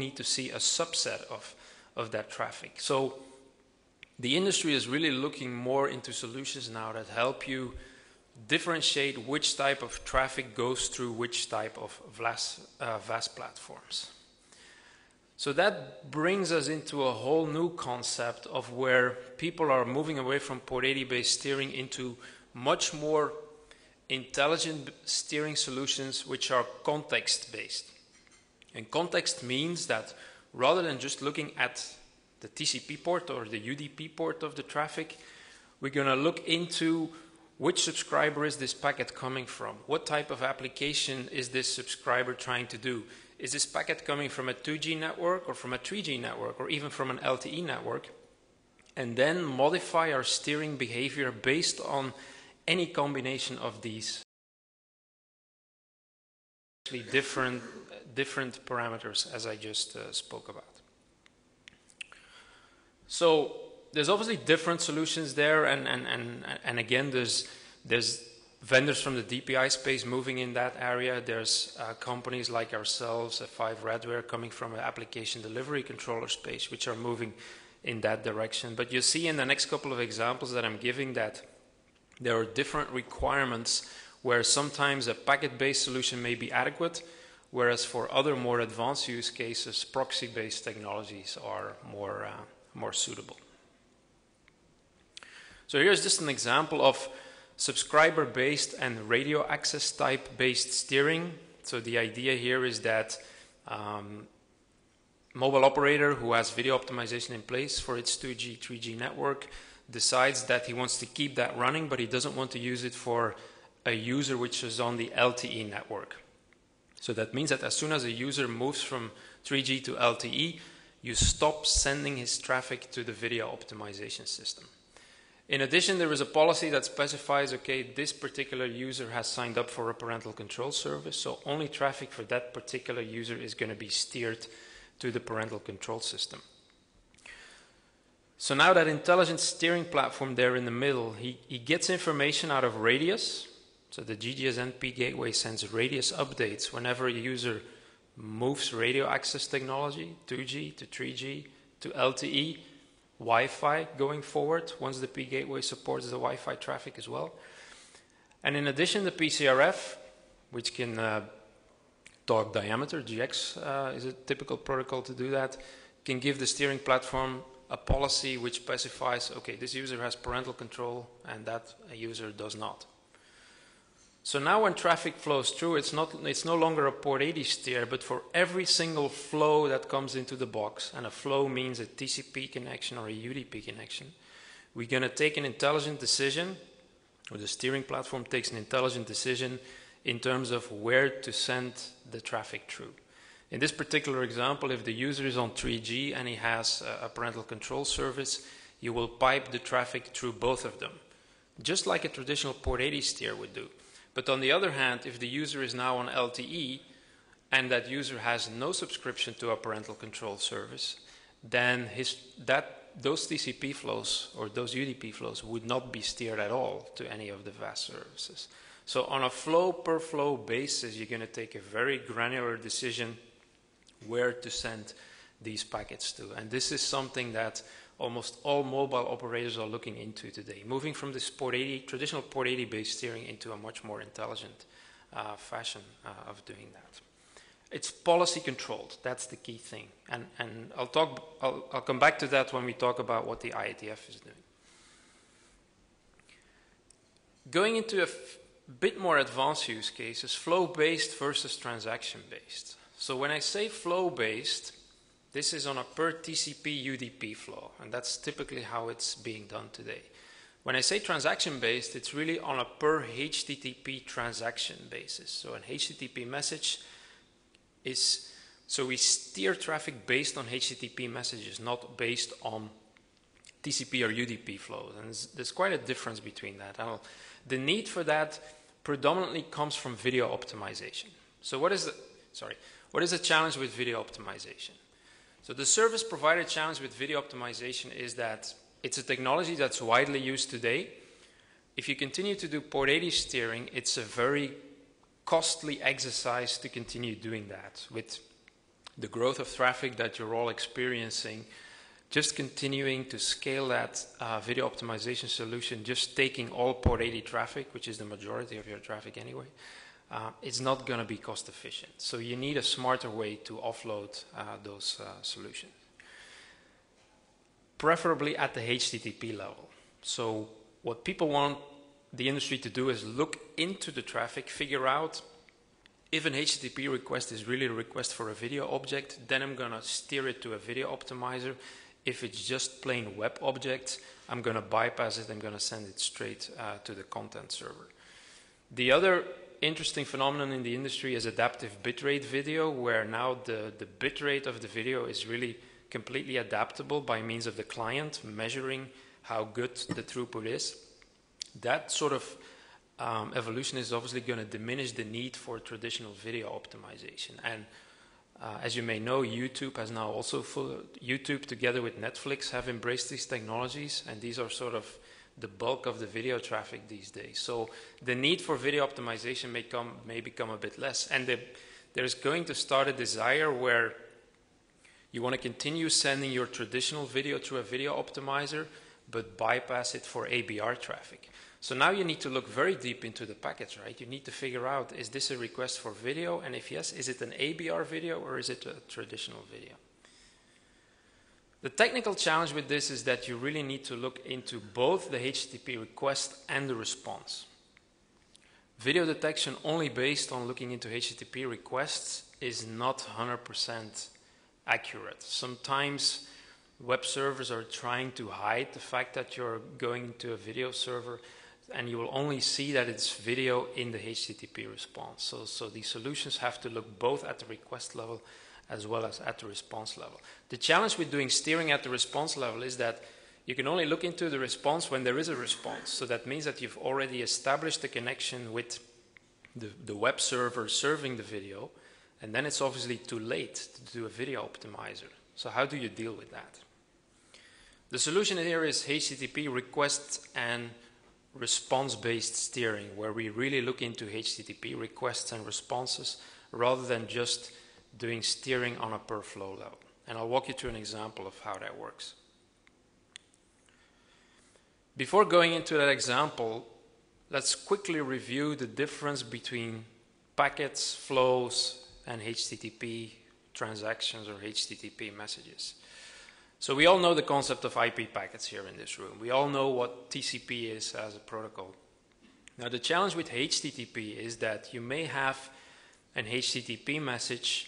need to see a subset of that traffic. So the industry is really looking more into solutions now that help you differentiate which type of traffic goes through which type of VAS platforms. So that brings us into a whole new concept of where people are moving away from port 80 based steering into much more intelligent steering solutions which are context based. And context means that rather than just looking at the TCP port or the UDP port of the traffic, we're going to look into which subscriber is this packet coming from? What type of application is this subscriber trying to do? Is this packet coming from a 2G network or from a 3G network or even from an LTE network? And then modify our steering behavior based on any combination of these different parameters as I just spoke about. So there's obviously different solutions there, and again, there's vendors from the DPI space moving in that area. There's companies like ourselves, F5 Radware, coming from an application delivery controller space, which are moving in that direction. But you see in the next couple of examples that I'm giving that there are different requirements where sometimes a packet-based solution may be adequate, whereas for other more advanced use cases, proxy-based technologies are more suitable. So here's just an example of subscriber-based and radio access type-based steering. So the idea here is that mobile operator who has video optimization in place for its 2G, 3G network decides that he wants to keep that running, but he doesn't want to use it for a user which is on the LTE network. So that means that as soon as a user moves from 3G to LTE, you stop sending his traffic to the video optimization system. In addition, there is a policy that specifies, okay, this particular user has signed up for a parental control service, so only traffic for that particular user is going to be steered to the parental control system. So now that intelligent steering platform there in the middle, he gets information out of radius. So the GGSNP gateway sends radius updates whenever a user moves radio access technology, 2G to 3G to LTE, Wi-Fi going forward, once the P gateway supports the Wi-Fi traffic as well. And in addition, the PCRF, which can talk diameter, GX is a typical protocol to do that, can give the steering platform a policy which specifies, okay, this user has parental control and that user does not. So now when traffic flows through, it's no longer a port 80 steer, but for every single flow that comes into the box, and a flow means a TCP connection or a UDP connection, we're going to take an intelligent decision, or the steering platform takes an intelligent decision in terms of where to send the traffic through. In this particular example, if the user is on 3G and he has a parental control service, you will pipe the traffic through both of them, just like a traditional port 80 steer would do. But on the other hand, if the user is now on LTE and that user has no subscription to a parental control service, then those TCP flows or those UDP flows would not be steered at all to any of the VAS services. So on a flow per flow basis, you're going to take a very granular decision where to send these packets to. And this is something that almost all mobile operators are looking into today, moving from this traditional port 80 based steering into a much more intelligent fashion of doing that. It's policy controlled. That's the key thing. And I'll come back to that when we talk about what the IETF is doing. Going into a bit more advanced use cases, flow-based versus transaction-based. So when I say flow-based, this is on a per TCP UDP flow, and that's typically how it's being done today. When I say transaction-based, it's really on a per HTTP transaction basis. So an HTTP message is, so we steer traffic based on HTTP messages, not based on TCP or UDP flows. And there's quite a difference between that. The need for that predominantly comes from video optimization. So what is the challenge with video optimization? So the service provider challenge with video optimization is that it's a technology that's widely used today. If you continue to do port 80 steering, it's a very costly exercise to continue doing that with the growth of traffic that you're all experiencing, just continuing to scale that video optimization solution, just taking all port 80 traffic, which is the majority of your traffic anyway, it's not going to be cost efficient. So you need a smarter way to offload those solutions. Preferably at the HTTP level. So what people want the industry to do is look into the traffic, figure out if an HTTP request is really a request for a video object, then I'm going to steer it to a video optimizer. If it's just plain web objects, I'm going to bypass it. I'm going to send it straight to the content server. The other interesting phenomenon in the industry is adaptive bitrate video, where now the bitrate of the video is really completely adaptable by means of the client measuring how good the throughput is. That sort of evolution is obviously going to diminish the need for traditional video optimization. And as you may know, YouTube has now also YouTube together with Netflix have embraced these technologies, and these are sort of the bulk of the video traffic these days. So the need for video optimization may become a bit less, and there's going to start a desire where you want to continue sending your traditional video through a video optimizer, but bypass it for ABR traffic. So now you need to look very deep into the packets, right? You need to figure out, is this a request for video? And if yes, is it an ABR video or is it a traditional video? The technical challenge with this is that you really need to look into both the HTTP request and the response. Video detection only based on looking into HTTP requests is not 100% accurate. Sometimes web servers are trying to hide the fact that you're going into a video server, and you will only see that it's video in the HTTP response. So these solutions have to look both at the request level as well as at the response level. The challenge with doing steering at the response level is that you can only look into the response when there is a response. So that means that you've already established a connection with the web server serving the video, and then it's obviously too late to do a video optimizer. So how do you deal with that? The solution here is HTTP request and response-based steering, where we really look into HTTP requests and responses rather than just doing steering on a per flow level. And I'll walk you through an example of how that works. Before going into that example, let's quickly review the difference between packets, flows, and HTTP transactions or HTTP messages. So we all know the concept of IP packets here in this room. We all know what TCP is as a protocol. Now the challenge with HTTP is that you may have an HTTP message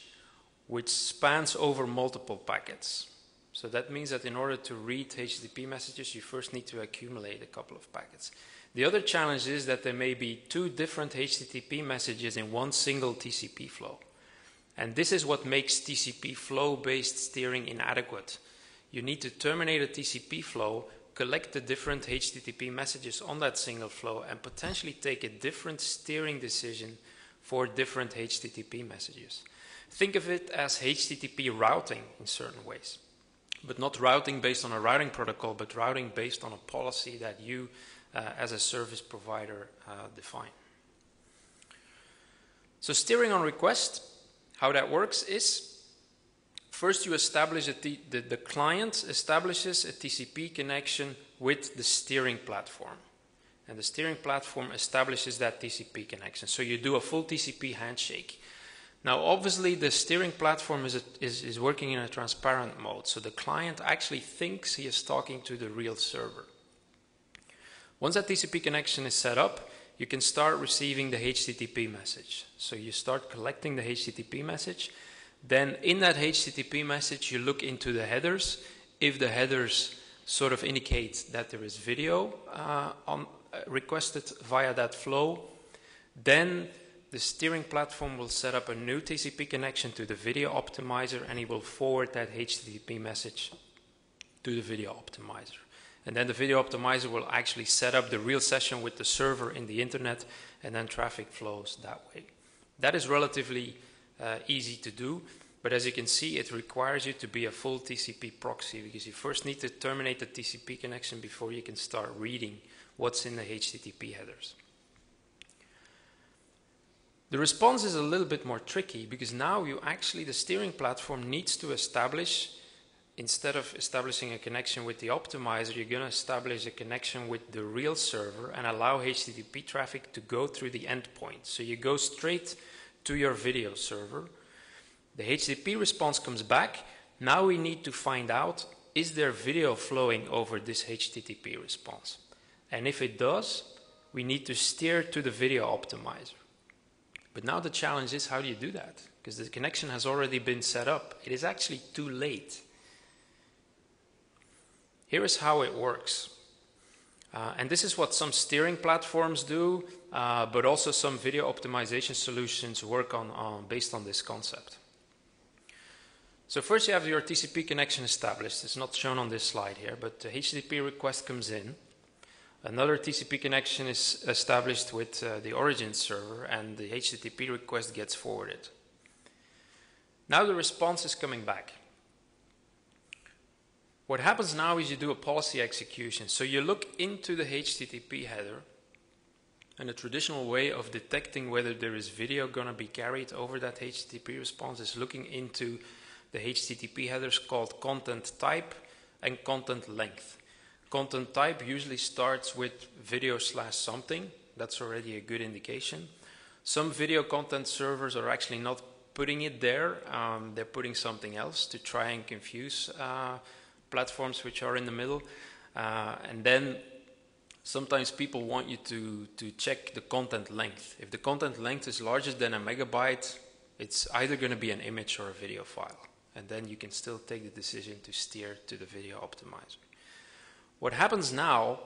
which spans over multiple packets. So that means that in order to read HTTP messages, you first need to accumulate a couple of packets. The other challenge is that there may be two different HTTP messages in one single TCP flow. And this is what makes TCP flow-based steering inadequate. You need to terminate a TCP flow, collect the different HTTP messages on that single flow, and potentially take a different steering decision for different HTTP messages. Think of it as HTTP routing in certain ways, but not routing based on a routing protocol, but routing based on a policy that you as a service provider define. So steering on request, how that works is, first you establish the client establishes a TCP connection with the steering platform. And the steering platform establishes that TCP connection. So you do a full TCP handshake. Now obviously the steering platform is working in a transparent mode. So the client actually thinks he is talking to the real server. Once that TCP connection is set up, you can start receiving the HTTP message. So you start collecting the HTTP message. Then in that HTTP message, you look into the headers. If the headers sort of indicate that there is video requested via that flow, then the steering platform will set up a new TCP connection to the video optimizer, and he will forward that HTTP message to the video optimizer. And then the video optimizer will actually set up the real session with the server in the internet, and then traffic flows that way. That is relatively easy to do, but as you can see, it requires you to be a full TCP proxy, because you first need to terminate the TCP connection before you can start reading what's in the HTTP headers. The response is a little bit more tricky because now the steering platform needs to establish, instead of establishing a connection with the optimizer, you're going to establish a connection with the real server and allow HTTP traffic to go through the endpoint. So you go straight to your video server. The HTTP response comes back. Now we need to find out, is there video flowing over this HTTP response? And if it does, we need to steer to the video optimizer. But now the challenge is, how do you do that? Because the connection has already been set up. It is actually too late. Here is how it works. And this is what some steering platforms do, but also some video optimization solutions work on based on this concept. So first you have your TCP connection established. It's not shown on this slide here, but the HTTP request comes in. Another TCP connection is established with the origin server, and the HTTP request gets forwarded. Now the response is coming back. What happens now is you do a policy execution. So you look into the HTTP header, and the traditional way of detecting whether there is video going to be carried over that HTTP response is looking into the HTTP headers called content type and content length. Content type usually starts with video/something. That's already a good indication. Some video content servers are actually not putting it there. They're putting something else to try and confuse platforms which are in the middle. And then sometimes people want you to check the content length. If the content length is larger than a megabyte, it's either going to be an image or a video file. And then you can still take the decision to steer to the video optimizer. What happens now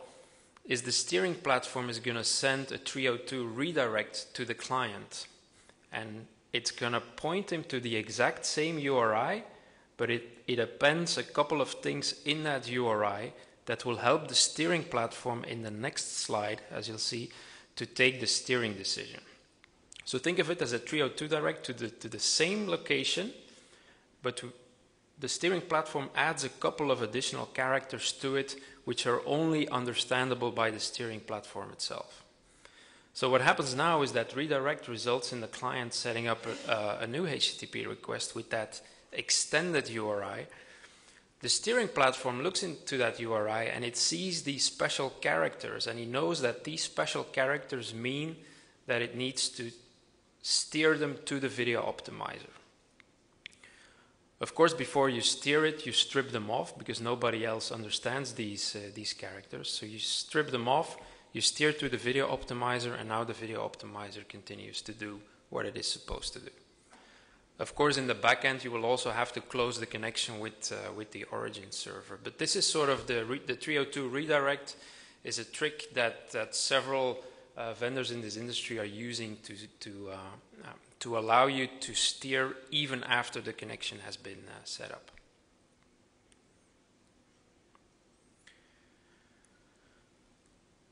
is the steering platform is going to send a 302 redirect to the client. And it's going to point him to the exact same URI, but it appends a couple of things in that URI that will help the steering platform in the next slide, as you'll see, to take the steering decision. So think of it as a 302 direct to the same location, but the steering platform adds a couple of additional characters to it, which are only understandable by the steering platform itself. So what happens now is that redirect results in the client setting up a new HTTP request with that extended URI. The steering platform looks into that URI and it sees these special characters, and he knows that these special characters mean that it needs to steer them to the video optimizer. Of course, before you steer it, you strip them off because nobody else understands these characters. So you strip them off, you steer to the video optimizer, and now the video optimizer continues to do what it is supposed to do. Of course, in the back end, you will also have to close the connection with the origin server. But this is sort of the 302 redirect is a trick that several vendors in this industry are using to allow you to steer even after the connection has been set up.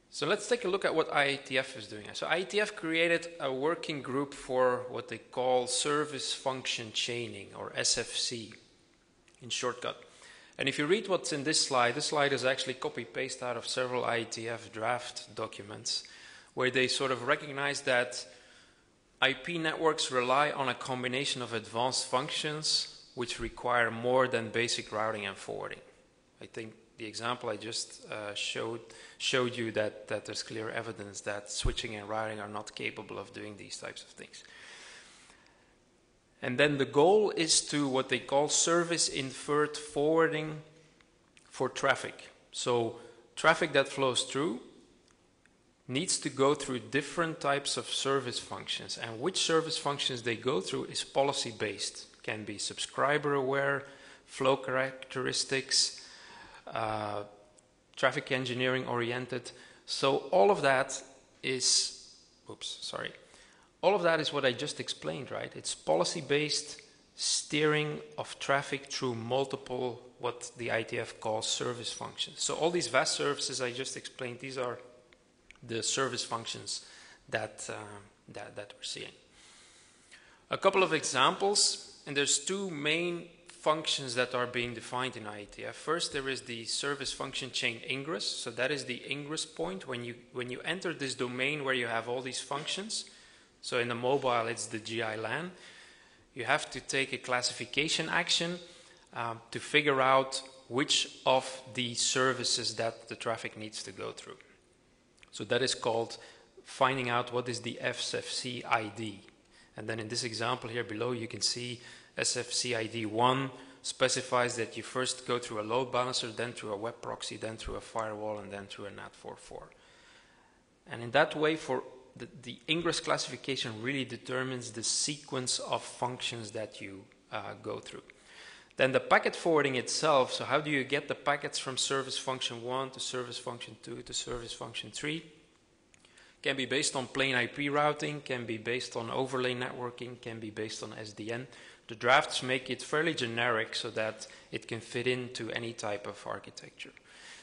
So let's take a look at what IETF is doing. So IETF created a working group for what they call service function chaining, or SFC in shortcut. And if you read what's in this slide is actually copy-paste out of several IETF draft documents, where they sort of recognize that IP networks rely on a combination of advanced functions which require more than basic routing and forwarding. I think the example I just showed you that there's clear evidence that switching and routing are not capable of doing these types of things. And then the goal is to what they call service inferred forwarding for traffic. So traffic that flows through needs to go through different types of service functions, and which service functions they go through is policy based. Can be subscriber aware, flow characteristics, traffic engineering oriented. So all of that is, all of that is what I just explained, right? It's policy based steering of traffic through multiple, what the IETF calls service functions. So all these vast services I just explained, these are the service functions that we're seeing. A couple of examples, and there's two main functions that are being defined in IETF. First, there is the service function chain ingress. So that is the ingress point when you enter this domain where you have all these functions. So in the mobile, it's the GI LAN. You have to take a classification action to figure out which of the services that the traffic needs to go through. So that is called finding out what is the SFC ID. And then in this example here below, you can see SFC ID 1 specifies that you first go through a load balancer, then through a web proxy, then through a firewall, and then through a NAT44. And in that way, for the ingress classification really determines the sequence of functions that you go through. Then the packet forwarding itself, so how do you get the packets from service function 1 to service function 2 to service function 3? Can be based on plain IP routing, can be based on overlay networking, can be based on SDN. The drafts make it fairly generic so that it can fit into any type of architecture.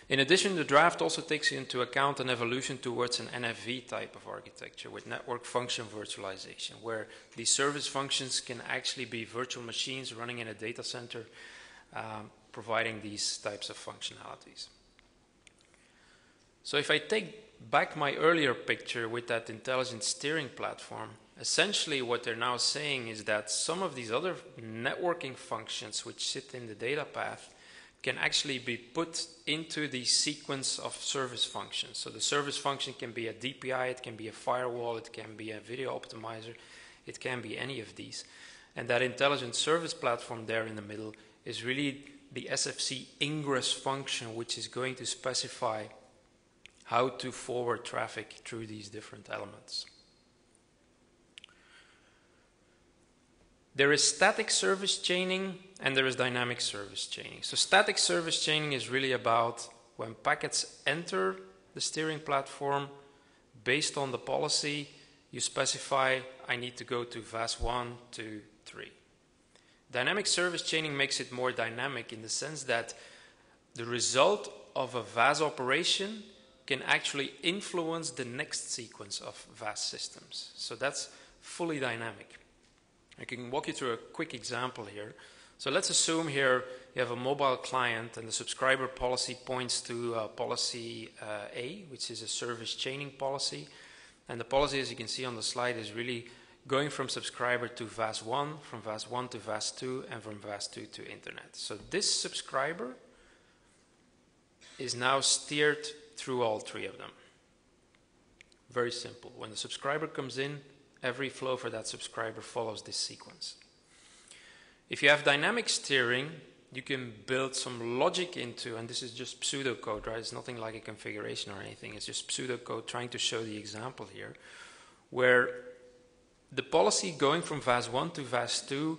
In addition, the draft also takes into account an evolution towards an NFV type of architecture with network function virtualization, where these service functions can actually be virtual machines running in a data center, providing these types of functionalities. So if I take back my earlier picture with that intelligent steering platform, essentially what they're now saying is that some of these other networking functions which sit in the data path can actually be put into the sequence of service functions. So the service function can be a DPI, it can be a firewall, it can be a video optimizer, it can be any of these. And that intelligent service platform there in the middle is really the SFC ingress function, which is going to specify how to forward traffic through these different elements. There is static service chaining and there is dynamic service chaining. So static service chaining is really about when packets enter the steering platform, based on the policy, you specify, I need to go to VAS 1, 2, 3. Dynamic service chaining makes it more dynamic in the sense that the result of a VAS operation can actually influence the next sequence of VAS systems. So that's fully dynamic. I can walk you through a quick example here. So let's assume here you have a mobile client and the subscriber policy points to policy A, which is a service chaining policy. And the policy, as you can see on the slide, is really going from subscriber to VAS 1, from VAS 1 to VAS 2, and from VAS 2 to internet. So this subscriber is now steered through all three of them. Very simple. When the subscriber comes in, every flow for that subscriber follows this sequence. If you have dynamic steering, you can build some logic into, and this is just pseudocode, right? It's nothing like a configuration or anything. It's just pseudocode trying to show the example here, where the policy going from VAS 1 to VAS 2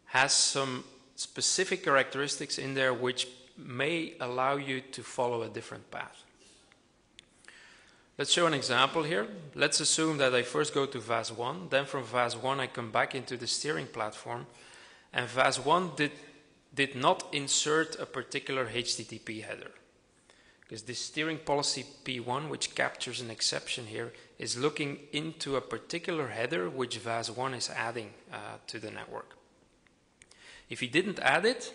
has some specific characteristics in there which may allow you to follow a different path. Let's show an example here. Let's assume that I first go to VAS 1, then from VAS 1 I come back into the steering platform, and VAS 1 did not insert a particular HTTP header. Because this steering policy P1, which captures an exception here, is looking into a particular header which VAS 1 is adding to the network. If he didn't add it,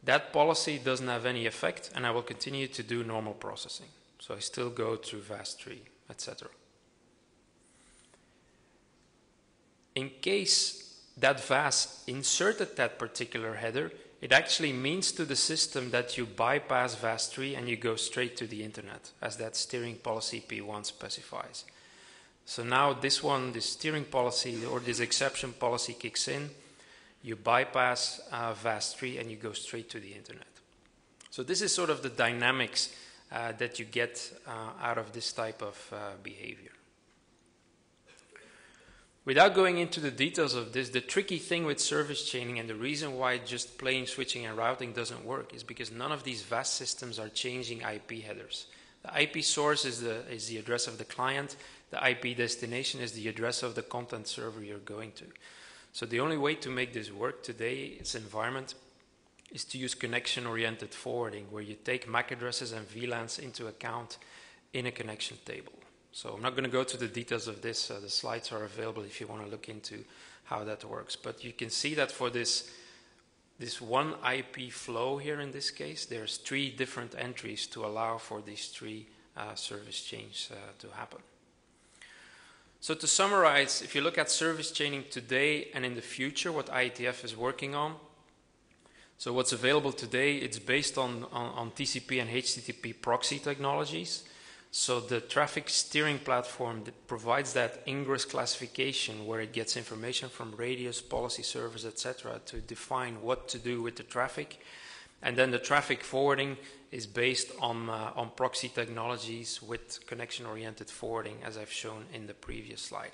that policy doesn't have any effect, and I will continue to do normal processing. So I still go through VAS 3, etc. In case that VAS inserted that particular header, it actually means to the system that you bypass VAS 3 and you go straight to the internet, as that steering policy P1 specifies. So now this steering policy or this exception policy kicks in, you bypass VAS 3 and you go straight to the internet. So this is sort of the dynamics that you get out of this type of behavior. Without going into the details of this, the tricky thing with service chaining and the reason why just plain switching and routing doesn't work is because none of these VAS systems are changing IP headers. The IP source is the address of the client. The IP destination is the address of the content server you're going to. So the only way to make this work today, its environment, is to use connection-oriented forwarding, where you take MAC addresses and VLANs into account in a connection table. So I'm not going to go to the details of this. The slides are available if you want to look into how that works. But you can see that for this one IP flow here in this case, there's 3 different entries to allow for these 3 service chains to happen. So to summarize, if you look at service chaining today and in the future, what IETF is working on, so what's available today, it's based on TCP and HTTP proxy technologies. So the traffic steering platform that provides that ingress classification where it gets information from radios, policy servers, etc. to define what to do with the traffic. And then the traffic forwarding is based on proxy technologies with connection-oriented forwarding, as I've shown in the previous slide.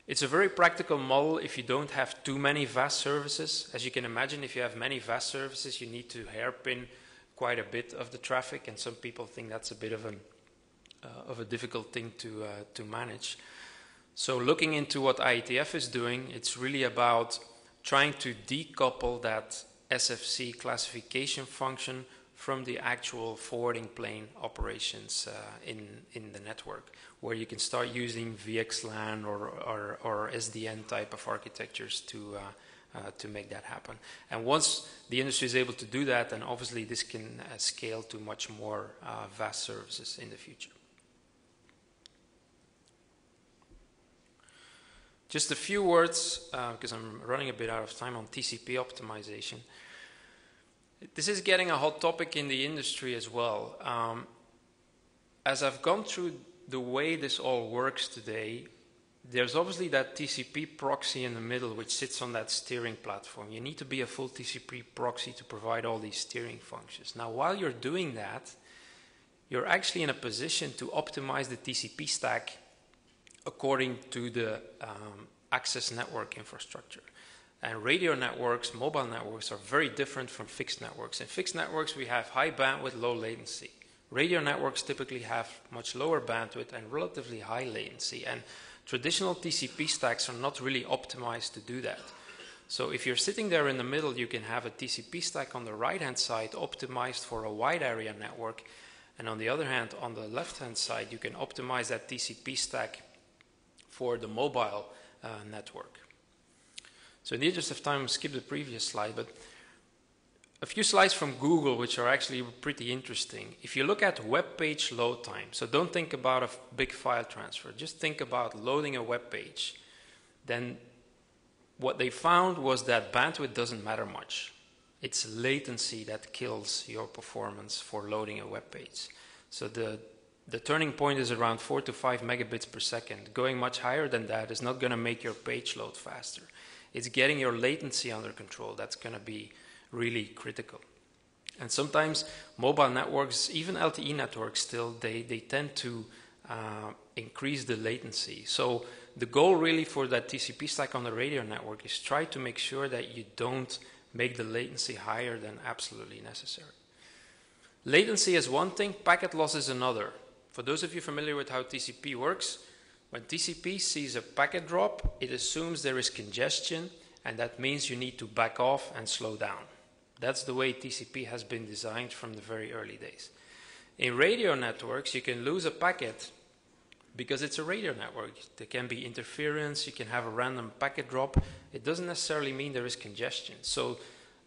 It's a very practical model if you don't have too many VAS services. As you can imagine, if you have many VAS services, you need to hairpin quite a bit of the traffic, and some people think that's a bit of a difficult thing to manage. So looking into what IETF is doing, it's really about trying to decouple that SFC classification function from the actual forwarding plane operations in the network, where you can start using VXLAN or SDN type of architectures to make that happen. And once the industry is able to do that, then obviously this can scale to much more VAS services in the future. Just a few words, because I'm running a bit out of time, on TCP optimization. This is getting a hot topic in the industry as well. As I've gone through the way this all works today, there's obviously that TCP proxy in the middle which sits on that steering platform. You need to be a full TCP proxy to provide all these steering functions. Now, while you're doing that, you're actually in a position to optimize the TCP stack according to the access network infrastructure. And radio networks, mobile networks are very different from fixed networks. In fixed networks, we have high bandwidth, low latency. Radio networks typically have much lower bandwidth and relatively high latency. And traditional TCP stacks are not really optimized to do that. So if you're sitting there in the middle, you can have a TCP stack on the right-hand side optimized for a wide area network. And on the other hand, on the left-hand side, you can optimize that TCP stack for the mobile network. So in the interest of time, I'll skip the previous slide, but a few slides from Google, which are actually pretty interesting. If you look at web page load time, so don't think about a big file transfer, just think about loading a web page. Then what they found was that bandwidth doesn't matter much. It's latency that kills your performance for loading a web page. So the turning point is around 4 to 5 megabits per second. Going much higher than that is not going to make your page load faster. It's getting your latency under control. That's going to be really critical. And sometimes mobile networks, even LTE networks still, they tend to increase the latency. So the goal really for that TCP stack on the radio network is try to make sure that you don't make the latency higher than absolutely necessary. Latency is one thing, packet loss is another. For those of you familiar with how TCP works, when TCP sees a packet drop, it assumes there is congestion, and that means you need to back off and slow down. That's the way TCP has been designed from the very early days. In radio networks, you can lose a packet because it's a radio network. There can be interference, you can have a random packet drop. It doesn't necessarily mean there is congestion. So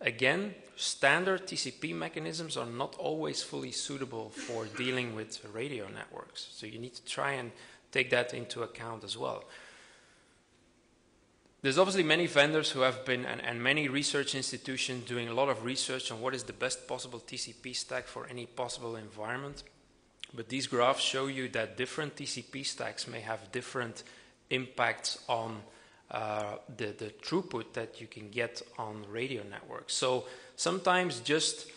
again, standard TCP mechanisms are not always fully suitable for dealing with radio networks. So you need to try and take that into account as well. There's obviously many vendors who have been, and many research institutions doing a lot of research on what is the best possible TCP stack for any possible environment. But these graphs show you that different TCP stacks may have different impacts on the throughput that you can get on radio networks. So sometimes just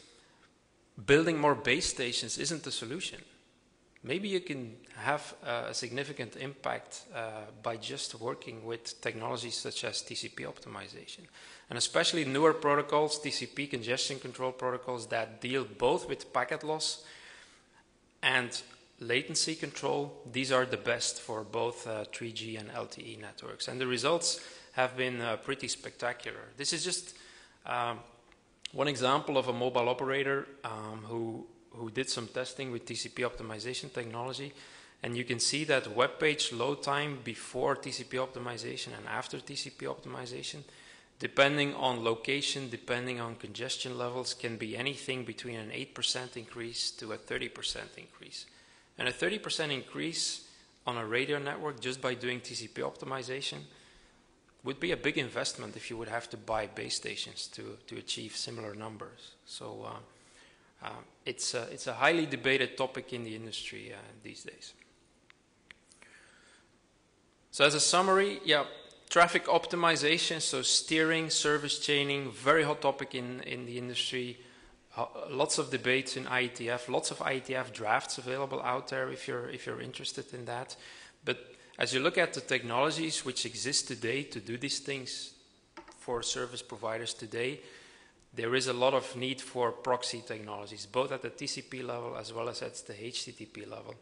building more base stations isn't the solution. Maybe you can have a significant impact by just working with technologies such as TCP optimization. And especially newer protocols, TCP congestion control protocols that deal both with packet loss and latency control, these are the best for both 3G and LTE networks. And the results have been pretty spectacular. This is just one example of a mobile operator who did some testing with TCP optimization technology. And you can see that web page load time before TCP optimization and after TCP optimization, depending on location, depending on congestion levels, can be anything between an 8% increase to a 30% increase. And a 30% increase on a radio network just by doing TCP optimization would be a big investment if you would have to buy base stations to achieve similar numbers. So it's a highly debated topic in the industry these days. So as a summary, yeah, traffic optimization, so steering, service chaining, very hot topic in the industry. Lots of debates in IETF, lots of IETF drafts available out there if you're interested in that. But as you look at the technologies which exist today to do these things for service providers today, there is a lot of need for proxy technologies, both at the TCP level as well as at the HTTP level.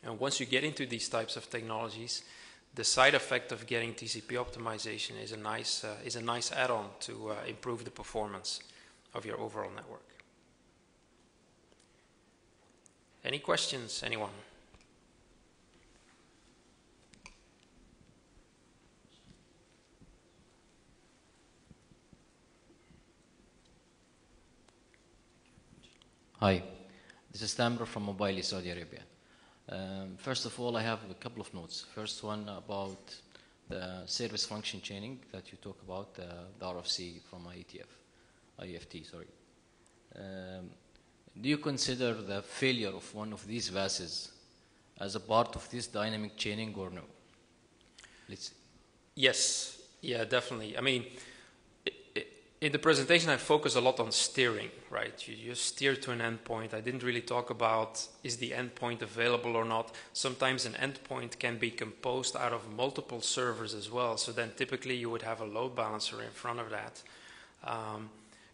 And once you get into these types of technologies, the side effect of getting TCP optimization is a nice add-on to improve the performance of your overall network. Any questions, anyone? Hi, this is Tamr from Mobile, Saudi Arabia. First of all, I have a couple of notes. First one about the service function chaining that you talk about, the RFC from IEFT, sorry. Do you consider the failure of one of these VASs as a part of this dynamic chaining or no? Let's see. Yes, yeah, definitely. I mean, in the presentation, I focus a lot on steering, right? You steer to an endpoint. I didn't really talk about is the endpoint available or not. Sometimes an endpoint can be composed out of multiple servers as well. So then typically you would have a load balancer in front of that.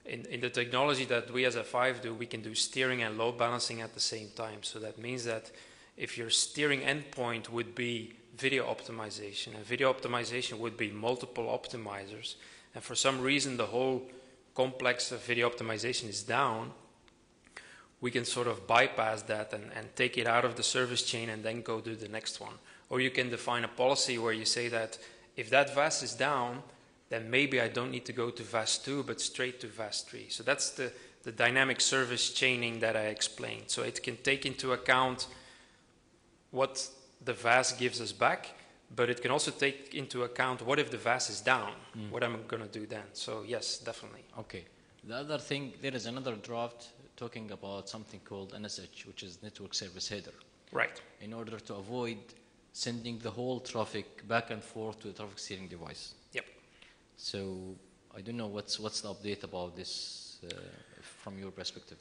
In the technology that we as F5 do, we can do steering and load balancing at the same time. So that means that if your steering endpoint would be video optimization, and video optimization would be multiple optimizers, and for some reason the whole complex of video optimization is down, we can sort of bypass that and take it out of the service chain and then go do the next one. Or you can define a policy where you say that if that VAS is down, then maybe I don't need to go to VAS 2, but straight to VAS 3. So that's the dynamic service chaining that I explained. So it can take into account what the VAS gives us back, but it can also take into account what if the VAS is down, what am I going to do then? So yes, definitely. Okay. The other thing, there is another draft talking about something called NSH, which is Network Service Header. Right. In order to avoid sending the whole traffic back and forth to the traffic steering device. Yep. So I don't know what's the update about this from your perspective.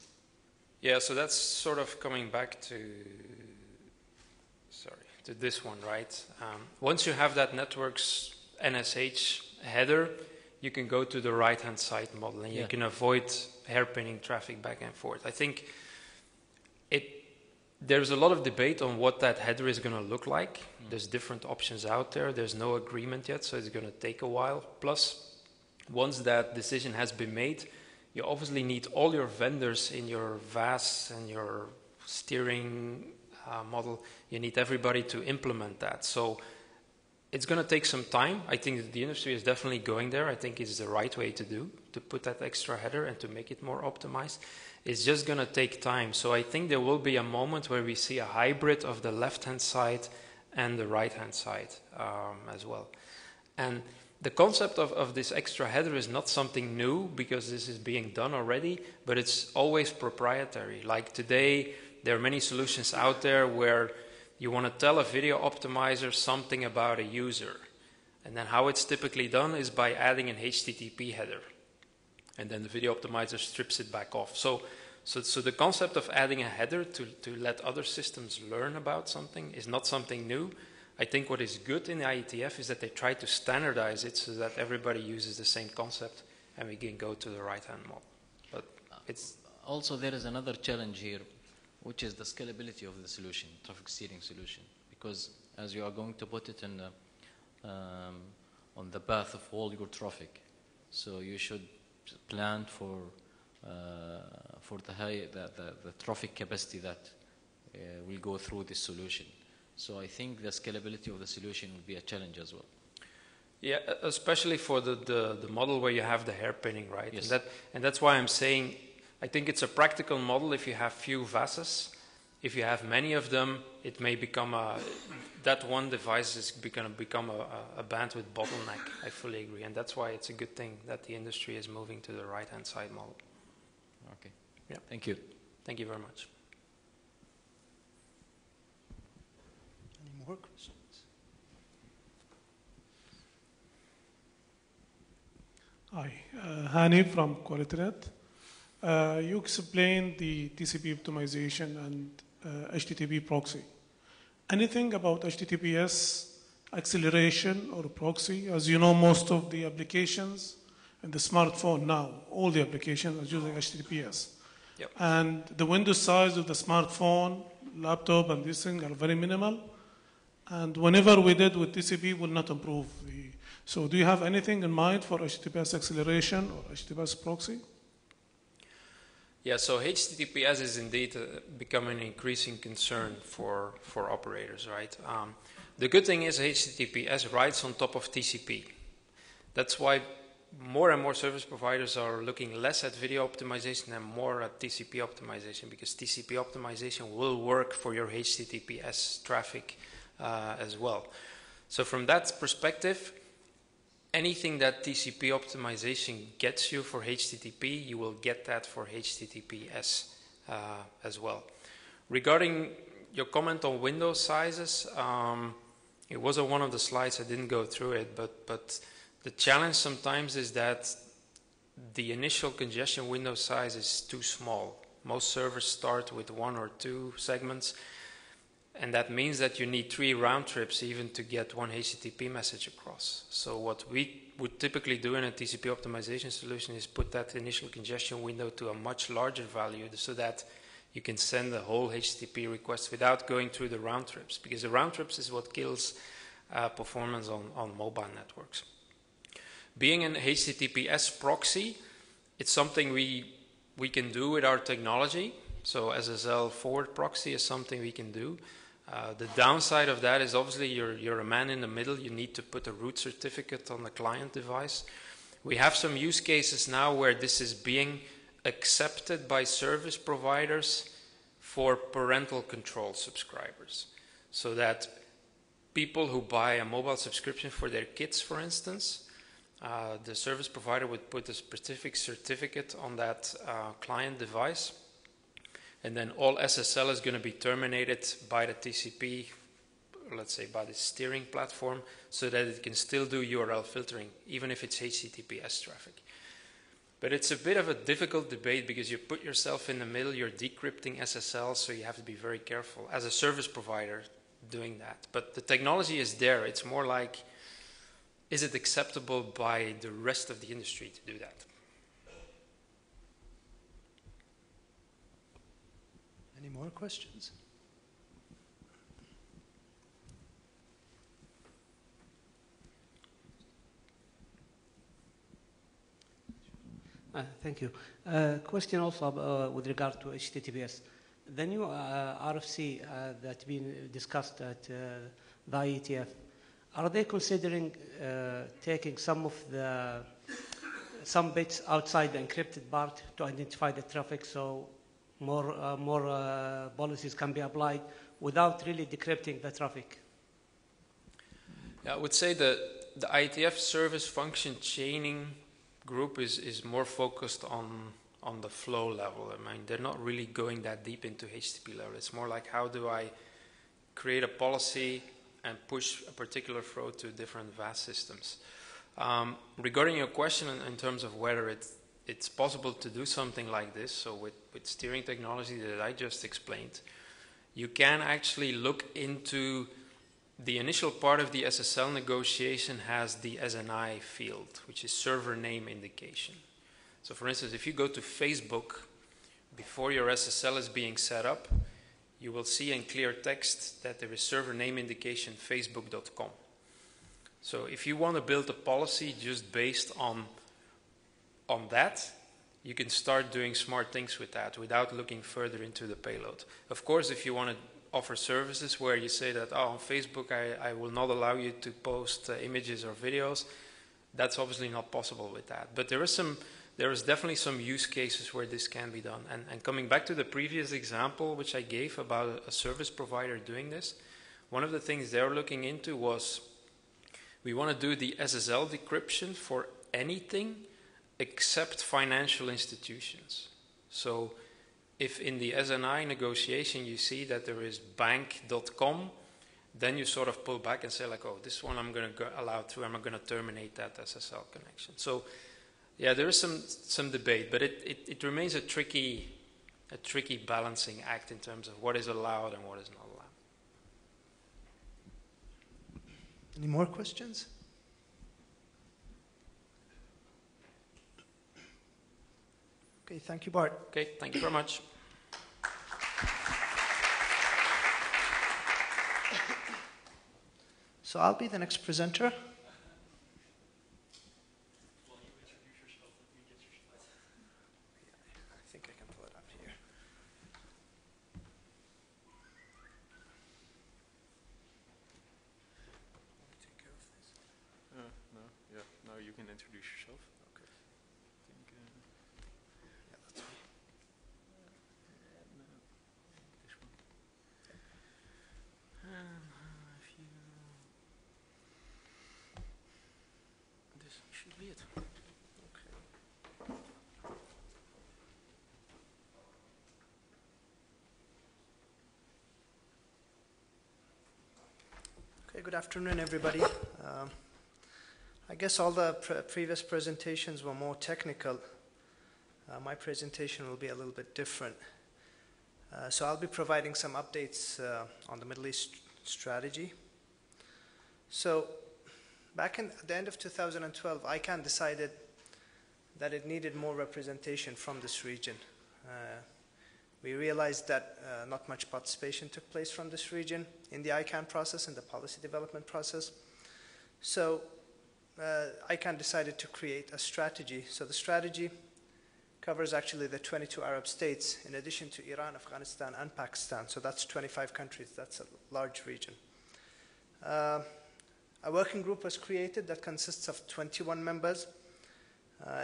Yeah, so that's sort of coming back to this one, right? Once you have that network's NSH header, you can go to the right-hand side model and you can avoid hairpinning traffic back and forth. I think there's a lot of debate on what that header is going to look like. There's different options out there. There's no agreement yet, so it's going to take a while. Plus, once that decision has been made, you obviously need all your vendors in your VAS and your steering model. You need everybody to implement that. So it's going to take some time. I think that the industry is definitely going there. I think it's the right way to do, to put that extra header and to make it more optimized. It's just going to take time. So I think there will be a moment where we see a hybrid of the left-hand side and the right-hand side as well. And the concept of this extra header is not something new because this is being done already, but it's always proprietary. Like today, there are many solutions out there where you want to tell a video optimizer something about a user. And then how it's typically done is by adding an HTTP header. And then the video optimizer strips it back off. So the concept of adding a header to let other systems learn about something is not something new. I think what is good in the IETF is that they try to standardize it so that everybody uses the same concept and we can go to the right-hand model. But it's also there is another challenge here, which is the scalability of the solution, traffic steering solution. Because as you are going to put it in on the path of all your traffic, so you should plan for the traffic capacity that will go through this solution. So I think the scalability of the solution will be a challenge as well. Yeah, especially for the model where you have the hairpinning, right? Yes. And that's why I'm saying I think it's a practical model if you have few VASs If you have many of them, it may become that one device is going to become a bandwidth bottleneck. I fully agree, and that's why it's a good thing that the industry is moving to the right-hand side model. Okay. Yeah. Thank you. Thank you very much. Any more questions? Hi, Hani from QualityNet. You explained the TCP optimization and HTTP proxy. Anything about HTTPS acceleration or proxy? As you know, most of the applications in the smartphone now, all the applications are using HTTPS. Yep. And the window size of the smartphone, laptop, and this thing are very minimal. And whenever we did with TCP, will not improve. So do you have anything in mind for HTTPS acceleration or HTTPS proxy? Yeah, so HTTPS is indeed becoming an increasing concern for operators, right? The good thing is HTTPS rides on top of TCP. That's why more and more service providers are looking less at video optimization and more at TCP optimization, because TCP optimization will work for your HTTPS traffic as well. So from that perspective, anything that TCP optimization gets you for HTTP, you will get that for HTTPS as well. Regarding your comment on window sizes, it was on one of the slides, I didn't go through it, but the challenge sometimes is that the initial congestion window size is too small. Most servers start with 1 or 2 segments, and that means that you need 3 round trips even to get one HTTP message across. So what we would typically do in a TCP optimization solution is put that initial congestion window to a much larger value so that you can send the whole HTTP request without going through the round trips, because the round trips is what kills performance on mobile networks. Being an HTTPS proxy, it's something we can do with our technology. So SSL forward proxy is something we can do. The downside of that is obviously you're a man in the middle. You need to put a root certificate on the client device. We have some use cases now where this is being accepted by service providers for parental control subscribers. So that people who buy a mobile subscription for their kids, for instance, the service provider would put a specific certificate on that client device. And then all SSL is going to be terminated by the TCP, let's say by the steering platform, so that it can still do URL filtering, even if it's HTTPS traffic. But it's a bit of a difficult debate because you put yourself in the middle, you're decrypting SSL, so you have to be very careful as a service provider doing that. But the technology is there. It's more like, is it acceptable by the rest of the industry to do that? Any more questions? Thank you. Question also with regard to HTTPS. The new RFC that's been discussed at the IETF, are they considering taking some bits outside the encrypted part to identify the traffic, so more policies can be applied without really decrypting the traffic? Yeah, I would say that the IETF service function chaining group is more focused on the flow level. I mean, they're not really going that deep into HTTP level. It's more like, how do I create a policy and push a particular flow to different VAS systems. Regarding your question in terms of whether it's possible to do something like this, so with steering technology that I just explained, you can actually look into the initial part of the SSL negotiation has the SNI field, which is server name indication. So for instance, if you go to Facebook, before your SSL is being set up, you will see in clear text that there is server name indication facebook.com. So if you want to build a policy just based on that, you can start doing smart things with that without looking further into the payload. Of course, if you want to offer services where you say that, oh, on Facebook I will not allow you to post images or videos, That's obviously not possible with that. But there is definitely some use cases where this can be done. And coming back to the previous example which I gave about a service provider doing this, one of the things they're looking into was we want to do the SSL decryption for anything except financial institutions. So if in the SNI negotiation you see that there is bank.com, then you sort of pull back and say like, oh, this one I'm going to allow through, I'm going to terminate that SSL connection. So yeah, there is some debate, but it remains a tricky balancing act in terms of what is allowed and what is not allowed. Any more questions? Okay, thank you, Bart. Okay, thank you very much. So I'll be the next presenter. I think I can pull it up here. Take care of this. No, you can introduce yourself. Okay. I think, Yeah, that's me. this one. If you, this should be it. Okay, good afternoon, everybody. I guess all the previous presentations were more technical. My presentation will be a little bit different. So I'll be providing some updates on the Middle East strategy. So back at the end of 2012, ICANN decided that it needed more representation from this region. We realized that not much participation took place from this region in the ICANN process, in the policy development process. So ICANN decided to create a strategy. So the strategy covers actually the 22 Arab states, in addition to Iran, Afghanistan, and Pakistan. So that's 25 countries. That's a large region. A working group was created that consists of 21 members.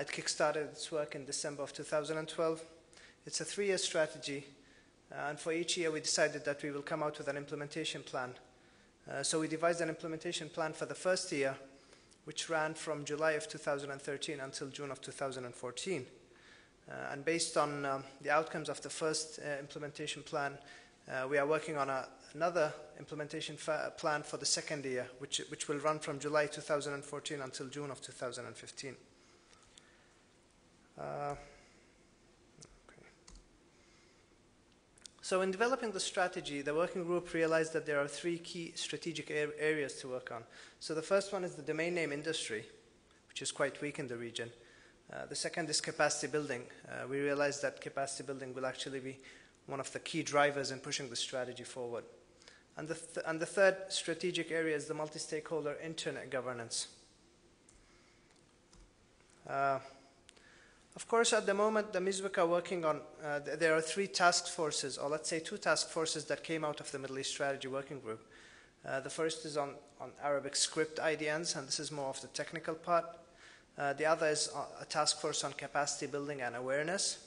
It kickstarted its work in December of 2012. It's a 3-year strategy, and for each year we decided that we will come out with an implementation plan. So we devised an implementation plan for the first year, which ran from July of 2013 until June of 2014. And based on the outcomes of the first implementation plan, we are working on another implementation plan for the second year, which will run from July 2014 until June of 2015. So in developing the strategy, the working group realized that there are 3 key strategic areas to work on. So the first one is the domain name industry, which is quite weak in the region. The second is capacity building. We realized that capacity building will actually be one of the key drivers in pushing the strategy forward. And the third strategic area is the multi-stakeholder internet governance. Of course, at the moment, the MISWIC are working on, there are 3 task forces, or let's say 2 task forces that came out of the Middle East Strategy Working Group. The first is on Arabic script IDNs, and this is more of the technical part. The other is a task force on capacity building and awareness.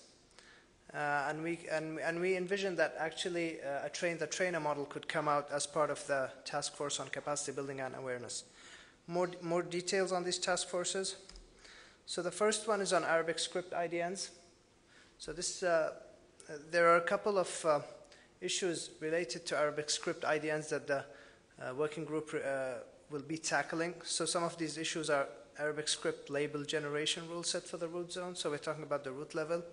And we envision that actually a train-the-trainer model could come out as part of the task force on capacity building and awareness. More details on these task forces. So the first one is on Arabic script IDNs. So this, there are a couple of issues related to Arabic script IDNs that the working group will be tackling. So some of these issues are Arabic script label generation rule set for the root zone. So we're talking about the root level.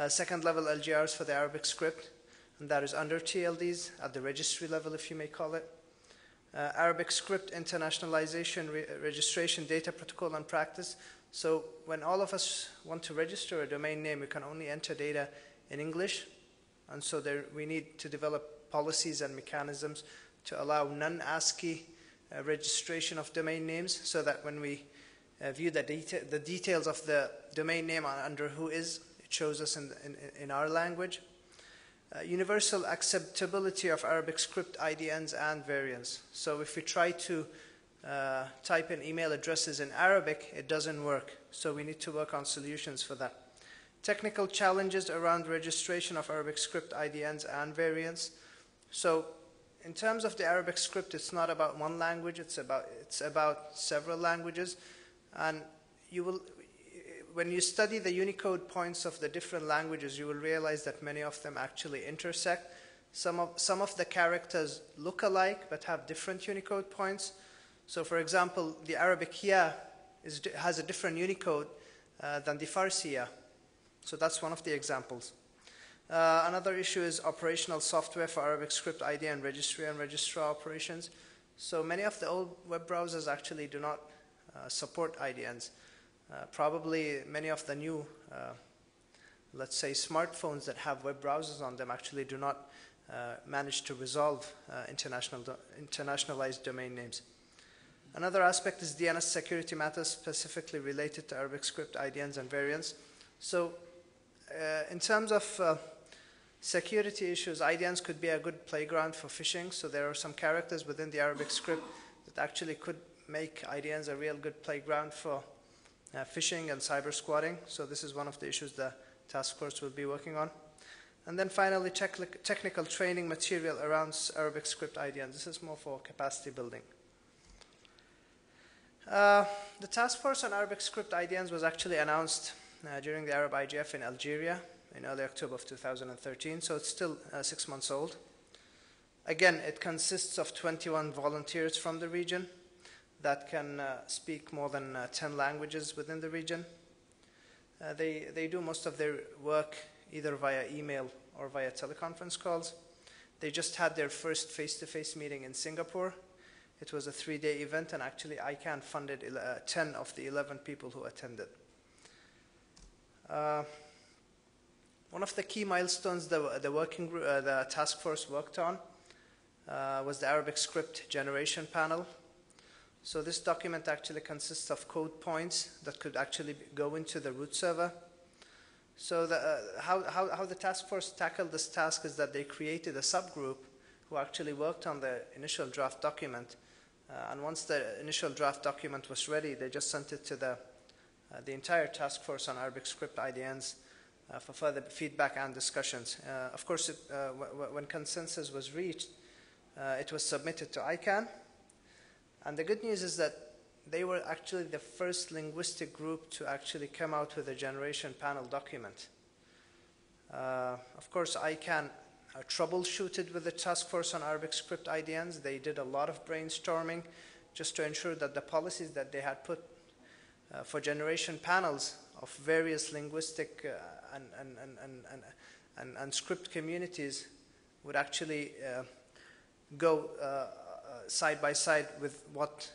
Second level LGRs for the Arabic script, and that is under TLDs at the registry level, if you may call it. Arabic script internationalization, registration, data protocol and practice. So when all of us want to register a domain name, we can only enter data in English. And so we need to develop policies and mechanisms to allow non-ASCII registration of domain names, so that when we view the details of the domain name under whois, it shows us in our language. Universal acceptability of Arabic script IDNs and variants. So if we try to type in email addresses in Arabic, it doesn't work. So we need to work on solutions for that. Technical challenges around registration of Arabic script IDNs and variants. So in terms of the Arabic script, it's not about one language, it's about several languages. And you will, when you study the Unicode points of the different languages, you will realize that many of them actually intersect. Some of the characters look alike but have different Unicode points. So for example, the Arabic ya has a different Unicode than the Farsi ya. So that's one of the examples. Another issue is operational software for Arabic script ID and registry and registrar operations. So many of the old web browsers actually do not support IDNs. Probably many of the new, let's say, smartphones that have web browsers on them actually do not manage to resolve internationalized domain names. Another aspect is DNS security matters specifically related to Arabic script IDNs and variants. So in terms of security issues, IDNs could be a good playground for phishing. So there are some characters within the Arabic script that actually could make IDNs a real good playground for phishing and cyber squatting. So this is one of the issues the task force will be working on. And then finally, technical training material around Arabic script IDNs. This is more for capacity building. The task force on Arabic script IDNs was actually announced during the Arab IGF in Algeria in early October of 2013, so it's still 6 months old. Again, it consists of 21 volunteers from the region that can speak more than 10 languages within the region. They do most of their work either via email or via teleconference calls. They just had their first face-to-face meeting in Singapore. It was a 3-day event, and actually ICANN funded 10 of the 11 people who attended. One of the key milestones the task force worked on was the Arabic script generation panel. So this document actually consists of code points that could actually go into the root server. So how the task force tackled this task is that they created a subgroup who actually worked on the initial draft document. And once the initial draft document was ready, they just sent it to the entire task force on Arabic script IDNs for further feedback and discussions. Of course, when consensus was reached, it was submitted to ICANN. And the good news is that they were actually the first linguistic group to actually come out with a generation panel document. Of course, ICANN troubleshooted with the task force on Arabic script IDNs. They did a lot of brainstorming just to ensure that the policies that they had put for generation panels of various linguistic and script communities would actually go side by side with what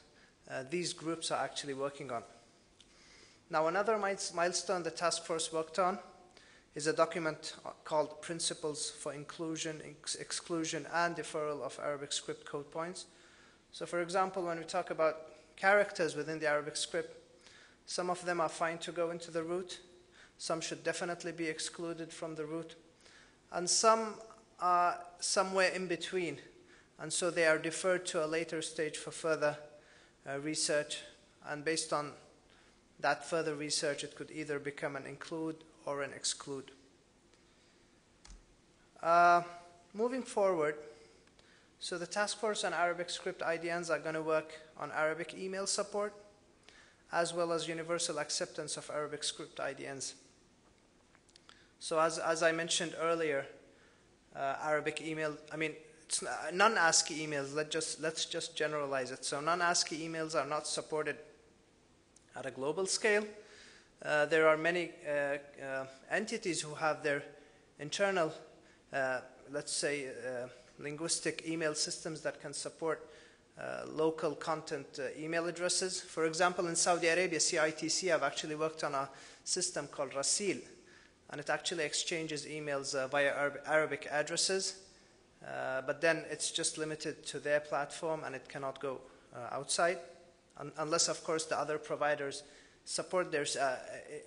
these groups are actually working on. Now, another milestone the task force worked on is a document called Principles for Inclusion, Exclusion, and Deferral of Arabic Script Code Points. So for example, when we talk about characters within the Arabic script, some of them are fine to go into the root, some should definitely be excluded from the root, and some are somewhere in between, and so they are deferred to a later stage for further research, and based on that further research, it could either become an include or an exclude. Moving forward, so the task force on Arabic script IDNs are going to work on Arabic email support, as well as universal acceptance of Arabic script IDNs. So as I mentioned earlier, Arabic email, it's non-ASCII emails, let's just generalize it. So non-ASCII emails are not supported at a global scale. There are many entities who have their internal, let's say, linguistic email systems that can support local content email addresses. For example, in Saudi Arabia, CITC have actually worked on a system called Rasil, and it actually exchanges emails via Arabic addresses, but then it's just limited to their platform and it cannot go outside, unless, of course, the other providers support their,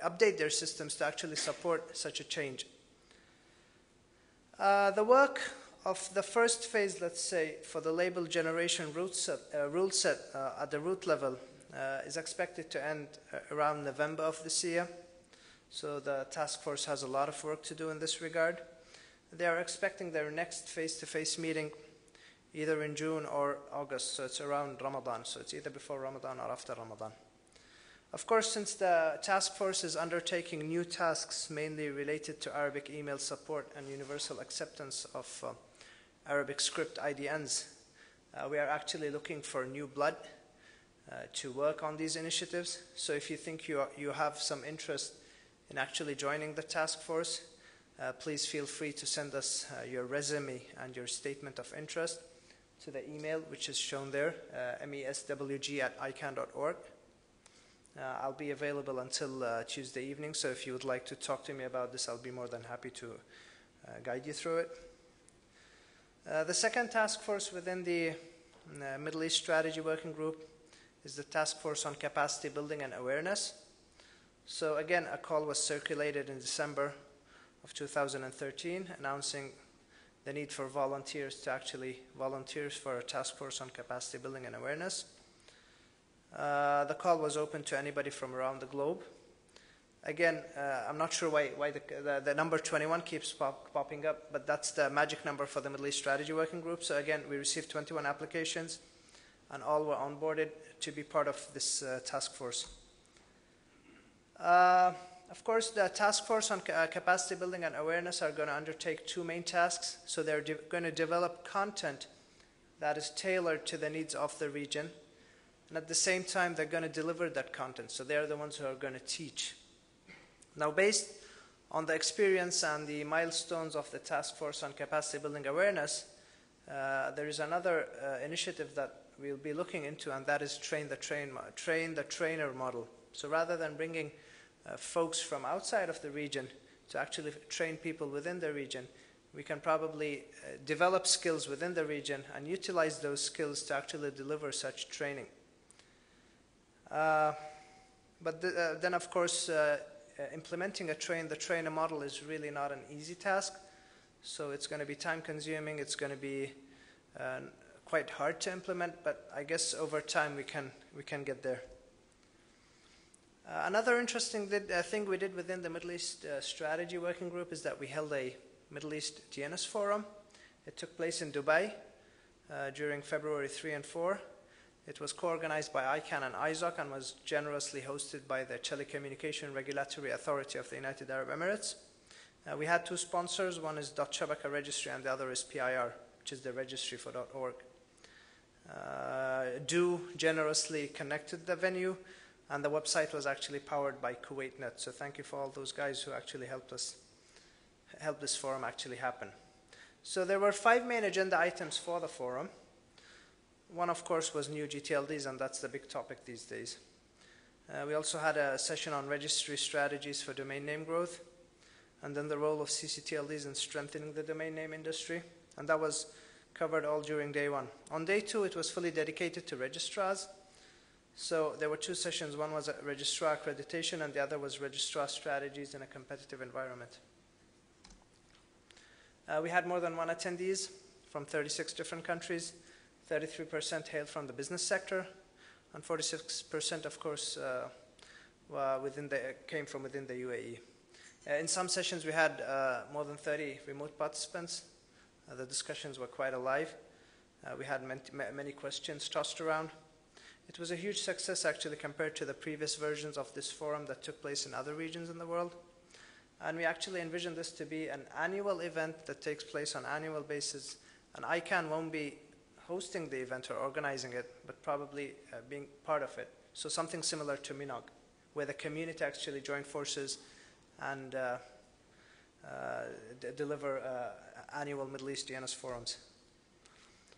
update their systems to actually support such a change. The work of the first phase, let's say, for the label generation rule set at the root level is expected to end around November of this year. So the task force has a lot of work to do in this regard. They are expecting their next face-to-face meeting either in June or August, so it's around Ramadan, so it's either before Ramadan or after Ramadan. Of course, since the task force is undertaking new tasks mainly related to Arabic email support and universal acceptance of Arabic script IDNs, we are actually looking for new blood to work on these initiatives. So if you think you have some interest in actually joining the task force, please feel free to send us your resume and your statement of interest to the email which is shown there, meswg@ican.org. I'll be available until Tuesday evening, so if you would like to talk to me about this, I'll be more than happy to guide you through it. The second task force within the Middle East Strategy Working Group is the Task Force on Capacity Building and Awareness. So again, a call was circulated in December of 2013 announcing the need for volunteers for a task force on capacity building and awareness. The call was open to anybody from around the globe. Again, I'm not sure why the number 21 keeps popping up, but that's the magic number for the Middle East Strategy Working Group. So again, we received 21 applications and all were onboarded to be part of this task force. Of course, the task force on capacity building and awareness are going to undertake two main tasks. So they're going to develop content that is tailored to the needs of the region. And at the same time, they're going to deliver that content. So they're the ones who are going to teach. Now, based on the experience and the milestones of the task force on capacity building awareness, there is another initiative that we'll be looking into, and that is train the trainer model. So rather than bringing folks from outside of the region to actually train people within the region, we can probably develop skills within the region and utilize those skills to actually deliver such training. Then of course, implementing a train the trainer model is really not an easy task. So it's going to be time consuming, it's going to be quite hard to implement, but I guess over time we can get there. Another interesting thing we did within the Middle East Strategy Working Group is that we held a Middle East DNS Forum. It took place in Dubai during February 3 and 4. It was co-organized by ICANN and IZOC and was generously hosted by the Telecommunication Regulatory Authority of the United Arab Emirates. We had two sponsors. One is .shabaka Registry and the other is PIR, which is the registry for .org. DO generously connected the venue, and the website was actually powered by KuwaitNet. So thank you for all those guys who actually helped this forum actually happen. So there were 5 main agenda items for the forum. One, of course, was new GTLDs, and that's the big topic these days. We also had a session on registry strategies for domain name growth, and then the role of CCTLDs in strengthening the domain name industry, and that was covered all during day 1. On day 2, it was fully dedicated to registrars. So there were 2 sessions. One was registrar accreditation, and the other was registrar strategies in a competitive environment. We had more than 1 attendees from 36 different countries. 33% hailed from the business sector, and 46%, of course, came from within the UAE. In some sessions, we had more than 30 remote participants. The discussions were quite alive. We had many questions tossed around. It was a huge success, actually, compared to the previous versions of this forum that took place in other regions in the world. And we actually envision this to be an annual event that takes place on an annual basis. And ICANN won't be hosting the event or organizing it, but probably being part of it. So something similar to MENOG, where the community actually join forces and deliver annual Middle East DNS forums.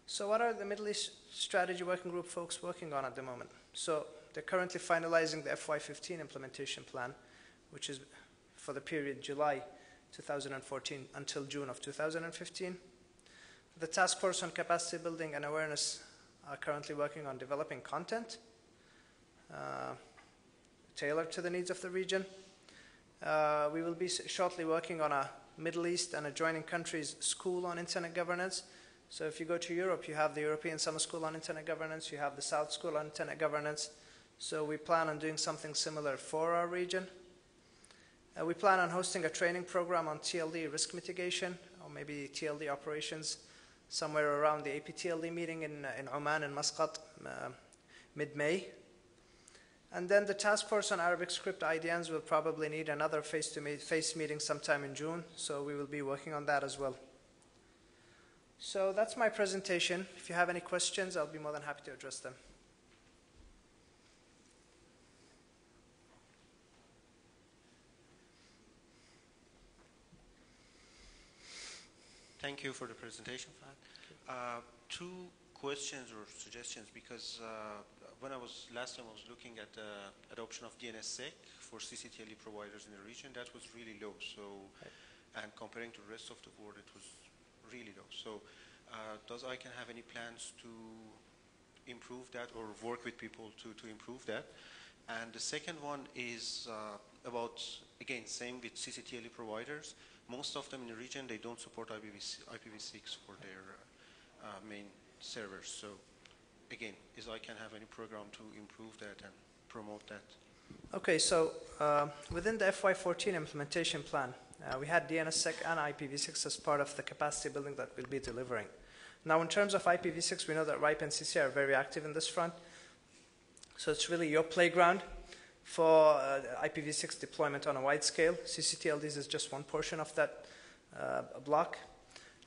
So what are the Middle East Strategy Working Group folks working on at the moment? So they're currently finalizing the FY15 implementation plan, which is for the period July 2014 until June of 2015. The Task Force on Capacity Building and Awareness are currently working on developing content tailored to the needs of the region. We will be shortly working on a Middle East and adjoining countries school on internet governance. So if you go to Europe, you have the European Summer School on Internet Governance, you have the South School on Internet Governance. So we plan on doing something similar for our region. We plan on hosting a training program on TLD risk mitigation, or maybe TLD operations, somewhere around the APTLD meeting in Oman in Muscat, mid-May. And then the task force on Arabic script IDNs will probably need another face-to-face meeting sometime in June, so we will be working on that as well. So that's my presentation. If you have any questions, I'll be more than happy to address them. Thank you for the presentation, Fahad. Two questions or suggestions, because when last time I was looking at the adoption of DNSSEC for CCTLE providers in the region, that was really low. So, and comparing to the rest of the world, it was really low. So, does ICANN have any plans to improve that or work with people to improve that? And the second one is about, again, same with CCTLE providers. Most of them in the region, they don't support IPv6 for their main servers. So again, is ICANN have any program to improve that and promote that? Okay, so within the FY14 implementation plan, we had DNSSEC and IPv6 as part of the capacity building that we'll be delivering. Now, in terms of IPv6, we know that RIPE and CCI are very active in this front. So it's really your playground for IPv6 deployment on a wide scale. CCTLDs is just one portion of that block.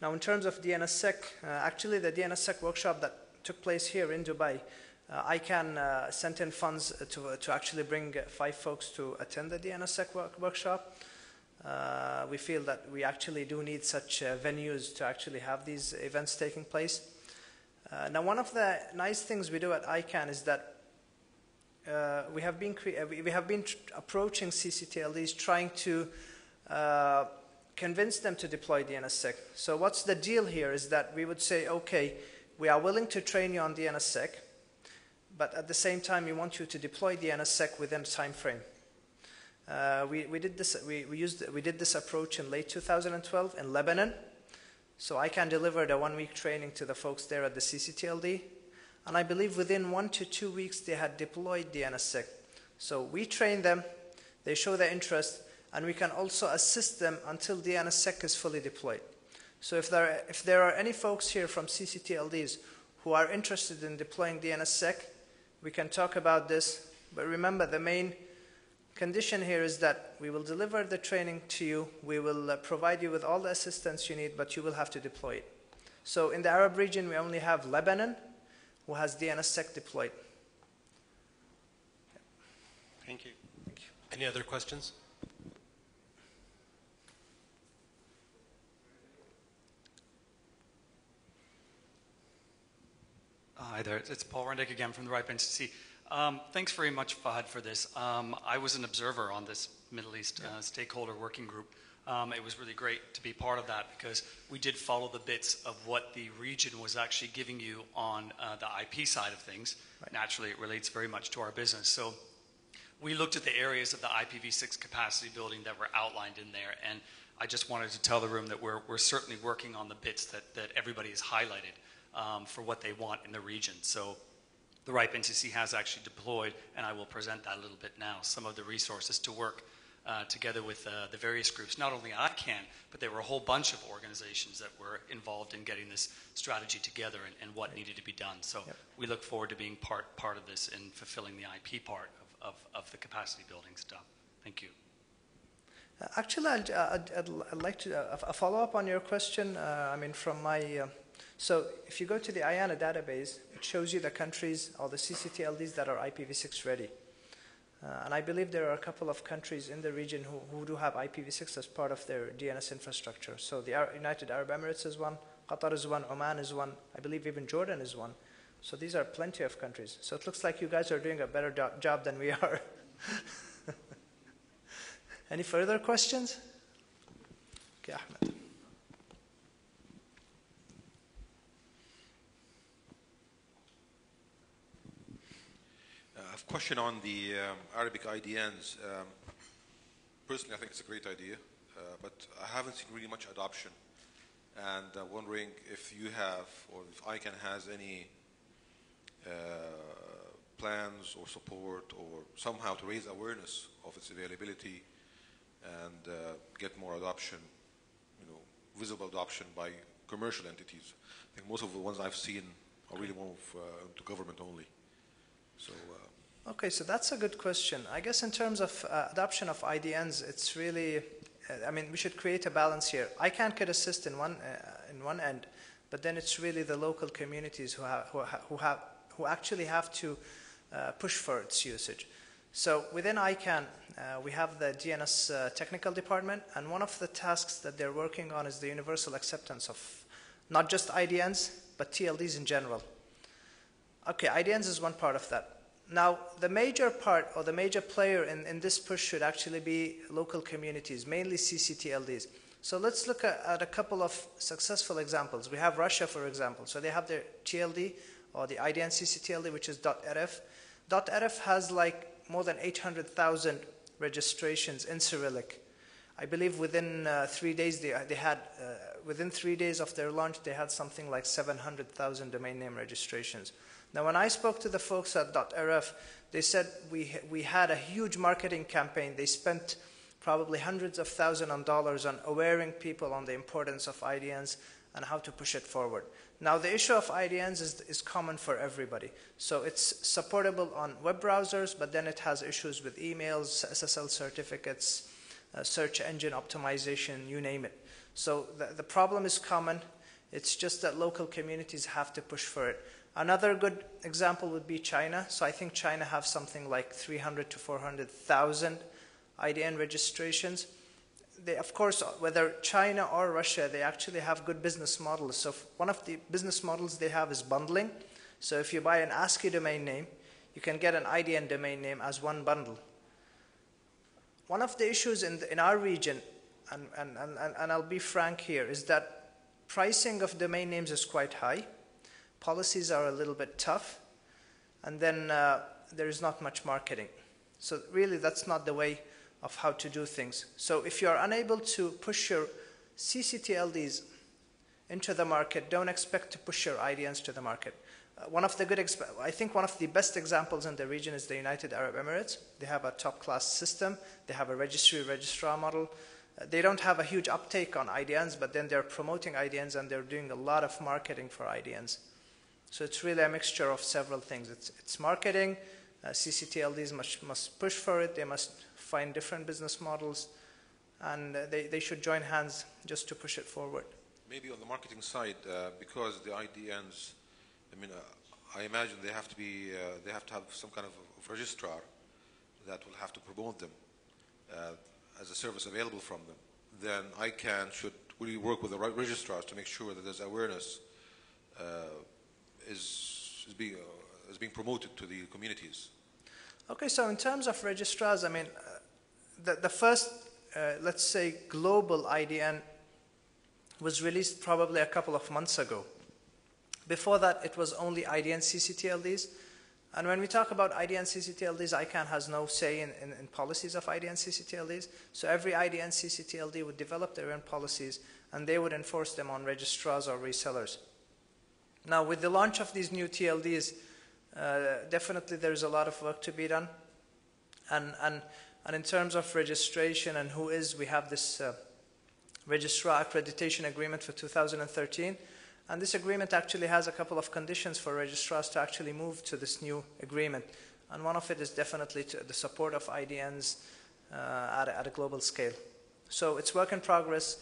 Now, in terms of DNSSEC, actually the DNSSEC workshop that took place here in Dubai, ICANN sent in funds to actually bring 5 folks to attend the DNSSEC workshop. We feel that we actually do need such venues to actually have these events taking place. Now, one of the nice things we do at ICANN is that we have been approaching CCTLDs, trying to convince them to deploy DNSSEC. So what's the deal here is that we would say, okay, we are willing to train you on DNSSEC, but at the same time, we want you to deploy DNSSEC within a time frame. We did this approach in late 2012 in Lebanon. So ICANN delivered a 1-week training to the folks there at the CCTLD. And I believe within 1 to 2 weeks, they had deployed DNSSEC. So we train them, they show their interest, and we can also assist them until DNSSEC is fully deployed. So if there are any folks here from CCTLDs who are interested in deploying DNSSEC, we can talk about this. But remember, the main condition here is that we will deliver the training to you, we will provide you with all the assistance you need, but you will have to deploy it. So in the Arab region, we only have Lebanon, who has DNSSEC deployed. Thank you. Any other questions? Hi there, it's Paul Rendick again from the RIPE NCC. Thanks very much, Fahad, for this. I was an observer on this Middle East stakeholder working group. It was really great to be part of that because we did follow the bits of what the region was actually giving you on the IP side of things. Right. Naturally, it relates very much to our business. So we looked at the areas of the IPv6 capacity building that were outlined in there, and I just wanted to tell the room that we're certainly working on the bits that everybody has highlighted for what they want in the region. So the RIPE NCC has actually deployed, and I will present that a little bit now, some of the resources to work together with the various groups. Not only ICANN, but there were a whole bunch of organizations that were involved in getting this strategy together and what needed to be done. So we look forward to being part of this in fulfilling the IP part of the capacity building stuff. Thank you. Actually, I'd like to follow up on your question. I mean, from my so if you go to the IANA database, it shows you the countries or the CCTLDs that are IPv6 ready. And I believe there are a couple of countries in the region who do have IPv6 as part of their DNS infrastructure. So the United Arab Emirates is one, Qatar is one, Oman is one, I believe even Jordan is one. So these are plenty of countries. So it looks like you guys are doing a better job than we are. Any further questions? Okay, Ahmed. A question on the Arabic IDNs. Personally, I think it's a great idea. but I haven't seen really much adoption. And wondering if you have, or if ICANN has any plans or support or somehow to raise awareness of its availability and get more adoption, visible adoption by commercial entities. I think most of the ones I've seen are really more to government only. So. Okay, so that's a good question. I guess in terms of adoption of IDNs, it's really, we should create a balance here. ICANN could assist in one end, but then it's really the local communities who actually have to push for its usage. So within ICANN, we have the DNS technical department, and one of the tasks that they're working on is the universal acceptance of not just IDNs, but TLDs in general. Okay, IDNs is one part of that. Now, the major part or the major player in this push should actually be local communities, mainly CCTLDs. So let's look at a couple of successful examples. We have Russia, for example. So they have their TLD or the IDN CCTLD, which is .rf. .rf has like more than 800,000 registrations in Cyrillic. I believe within 3 days within 3 days of their launch, they had something like 700,000 domain name registrations. Now, when I spoke to the folks at .rf, they said we had a huge marketing campaign. They spent probably hundreds of thousands of dollars on awareing people on the importance of IDNs and how to push it forward. Now, the issue of IDNs is common for everybody. So it's supportable on web browsers, but then it has issues with emails, SSL certificates, search engine optimization, you name it. So the problem is common. It's just that local communities have to push for it. Another good example would be China. So I think China have something like 300 to 400,000 IDN registrations. They, of course, whether China or Russia, they actually have good business models. So one of the business models they have is bundling. So if you buy an ASCII domain name, you can get an IDN domain name as one bundle. One of the issues in our region, and I'll be frank here, is that pricing of domain names is quite high. Policies are a little bit tough, and then there is not much marketing. So really, that's not the way of how to do things. So if you are unable to push your CCTLDs into the market, don't expect to push your IDNs to the market. I think one of the best examples in the region is the United Arab Emirates. They have a top-class system. They have a registrar model. They don't have a huge uptake on IDNs, but then they're promoting IDNs and they're doing a lot of marketing for IDNs. So it's really a mixture of several things. It's marketing. CCTLDs must push for it. They must find different business models, and they should join hands just to push it forward. Maybe on the marketing side, because the IDNs, I imagine they have to have some kind of registrar that will have to promote them as a service available from them. Then ICANN should really work with the right registrars to make sure that there's awareness is being promoted to the communities. Okay, so in terms of registrars, the first, let's say, global IDN was released probably a couple of months ago. Before that, it was only IDN CCTLDs. And when we talk about IDN CCTLDs, ICANN has no say in policies of IDN CCTLDs. So every IDN CCTLD would develop their own policies, and they would enforce them on registrars or resellers. Now, with the launch of these new TLDs, definitely there's a lot of work to be done. And in terms of registration and we have this registrar accreditation agreement for 2013. And this agreement actually has a couple of conditions for registrars to actually move to this new agreement. And one of it is definitely the support of IDNs at a global scale. So it's work in progress.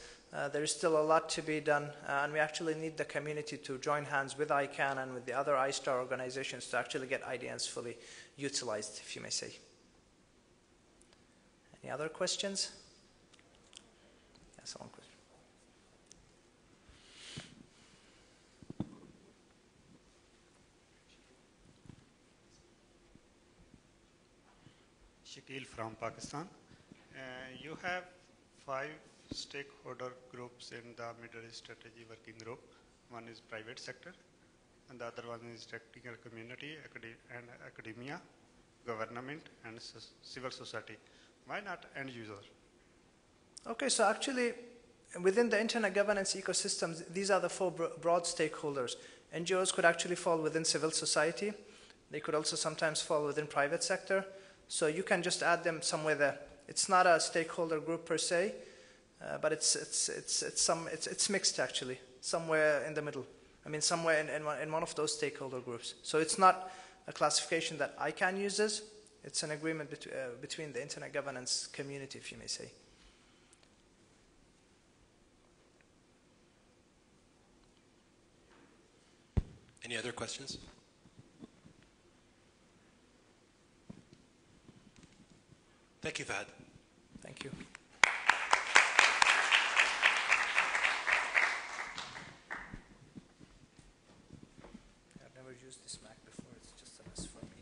There is still a lot to be done, and we actually need the community to join hands with ICANN and with the other ISTAR organizations to actually get IDNs fully utilized, if you may say. Any other questions? Yes, one question. Shakil from Pakistan. You have 5 stakeholder groups in the Middle East Strategy Working Group. One is private sector, and the other one is technical community and academia, government, and civil society. Why not end user? Okay, so actually, within the internet governance ecosystems, these are the four broad stakeholders. NGOs could actually fall within civil society. They could also sometimes fall within private sector. So you can just add them somewhere there. It's not a stakeholder group per se, but it's mixed actually, somewhere in the middle. I mean, somewhere in one of those stakeholder groups. So it's not a classification that ICANN uses. It's an agreement between the internet governance community, if you may say. Any other questions? Thank you, Fahad. Thank you. I've never used this Mac before. It's just a mess for me.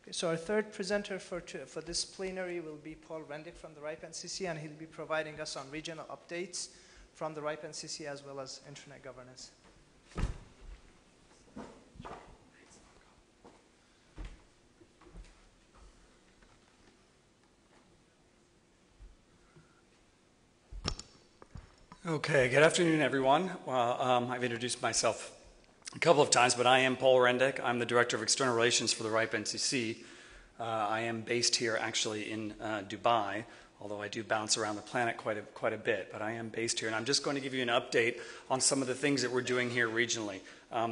Okay, so our third presenter for this plenary will be Paul Rendick from the RIPE NCC, and he'll be providing us on regional updates from the RIPE NCC as well as internet governance. Okay, good afternoon, everyone. Well, I've introduced myself a couple of times, but I am Paul Rendick. I'm the Director of External Relations for the RIPE NCC. I am based here actually in Dubai, although I do bounce around the planet quite a bit, but I am based here. And I'm just going to give you an update on some of the things that we're doing here regionally.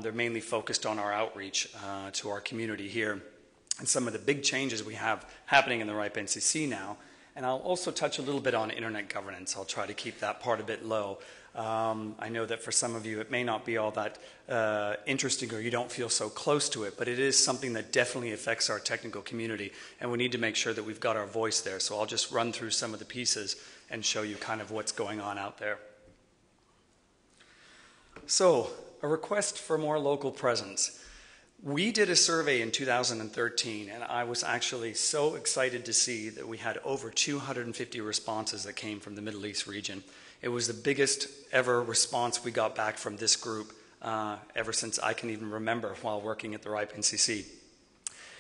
They're mainly focused on our outreach to our community here and some of the big changes we have happening in the RIPE NCC now. And I'll also touch a little bit on internet governance. I'll try to keep that part a bit low. I know that for some of you it may not be all that interesting, or you don't feel so close to it, but it is something that definitely affects our technical community, and we need to make sure that we've got our voice there. So I'll just run through some of the pieces and show you kind of what's going on out there. So, a request for more local presence. We did a survey in 2013, and I was actually so excited to see that we had over 250 responses that came from the Middle East region. It was the biggest ever response we got back from this group ever since I can even remember while working at the RIPE NCC.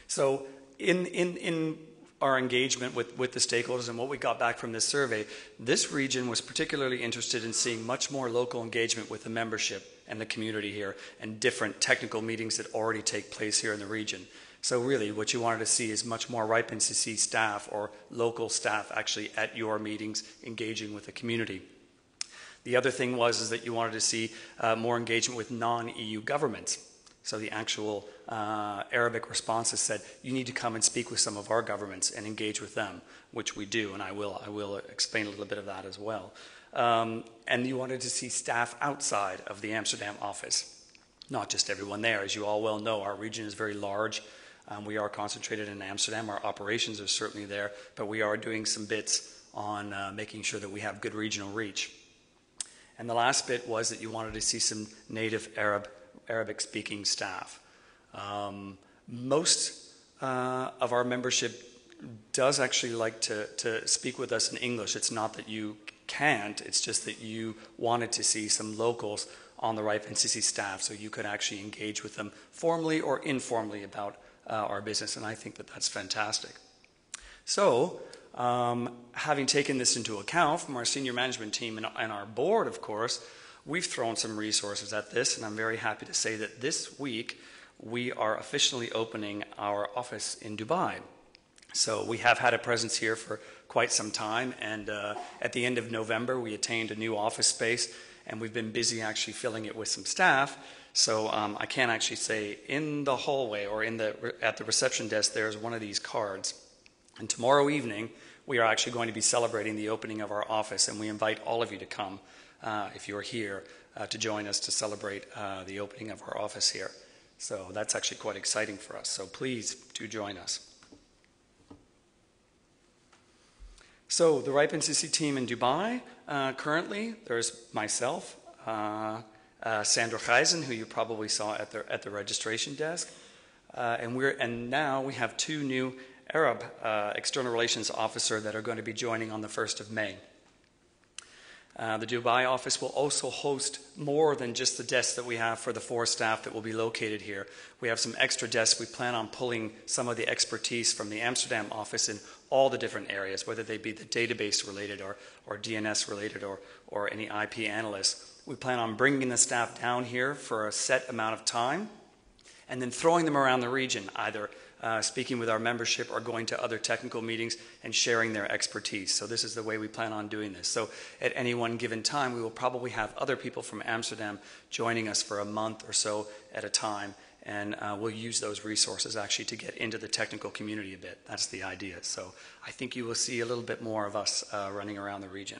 So in our engagement with the stakeholders and what we got back from this survey, this region was particularly interested in seeing much more local engagement with the membership and the community here, and different technical meetings that already take place here in the region. So really what you wanted to see is much more RIPE NCC staff or local staff actually at your meetings engaging with the community. The other thing is that you wanted to see more engagement with non-EU governments. So the actual Arabic responses said, you need to come and speak with some of our governments and engage with them, which we do, and I will explain a little bit of that as well. And you wanted to see staff outside of the Amsterdam office, not just everyone there. As you all well know, our region is very large. We are concentrated in Amsterdam. Our operations are certainly there, but we are doing some bits on making sure that we have good regional reach. And the last bit was that you wanted to see some native Arabic-speaking staff. Most of our membership does actually like to speak with us in English. It's not that you can't, it's just that you wanted to see some locals on the RIPE NCC staff so you could actually engage with them formally or informally about our business, and I think that that's fantastic. So, having taken this into account from our senior management team and our board, of course, we've thrown some resources at this, and I'm very happy to say that this week we are officially opening our office in Dubai. So we have had a presence here for quite some time, and at the end of November we attained a new office space, and we've been busy actually filling it with some staff. So I can actually say in the hallway or at the reception desk there's one of these cards. And tomorrow evening we are actually going to be celebrating the opening of our office, and we invite all of you to come if you're here to join us to celebrate the opening of our office here. So that's actually quite exciting for us. So please do join us. So the RIPE NCC team in Dubai, currently there's myself, Sandra Geisen, who you probably saw at the registration desk, and now we have two new Arab external relations officers that are going to be joining on the 1st of May. The Dubai office will also host more than just the desks that we have for the 4 staff that will be located here. We have some extra desks. We plan on pulling some of the expertise from the Amsterdam office in all the different areas, whether they be the database related or DNS related or any IP analysts. We plan on bringing the staff down here for a set amount of time and then throwing them around the region, either speaking with our membership or going to other technical meetings and sharing their expertise. So this is the way we plan on doing this. So at any one given time, we will probably have other people from Amsterdam joining us for a month or so at a time, and we'll use those resources actually to get into the technical community a bit. That's the idea. So I think you will see a little bit more of us running around the region.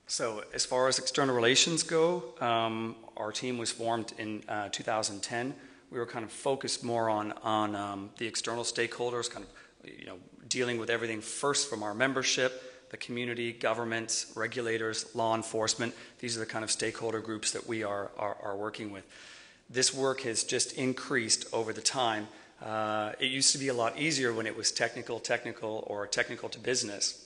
So as far as external relations go, our team was formed in 2010. We were kind of focused more on the external stakeholders, kind of dealing with everything first from our membership, the community, governments, regulators, law enforcement. These are the kind of stakeholder groups that we are working with. This work has just increased over the time. It used to be a lot easier when it was technical, or technical to business.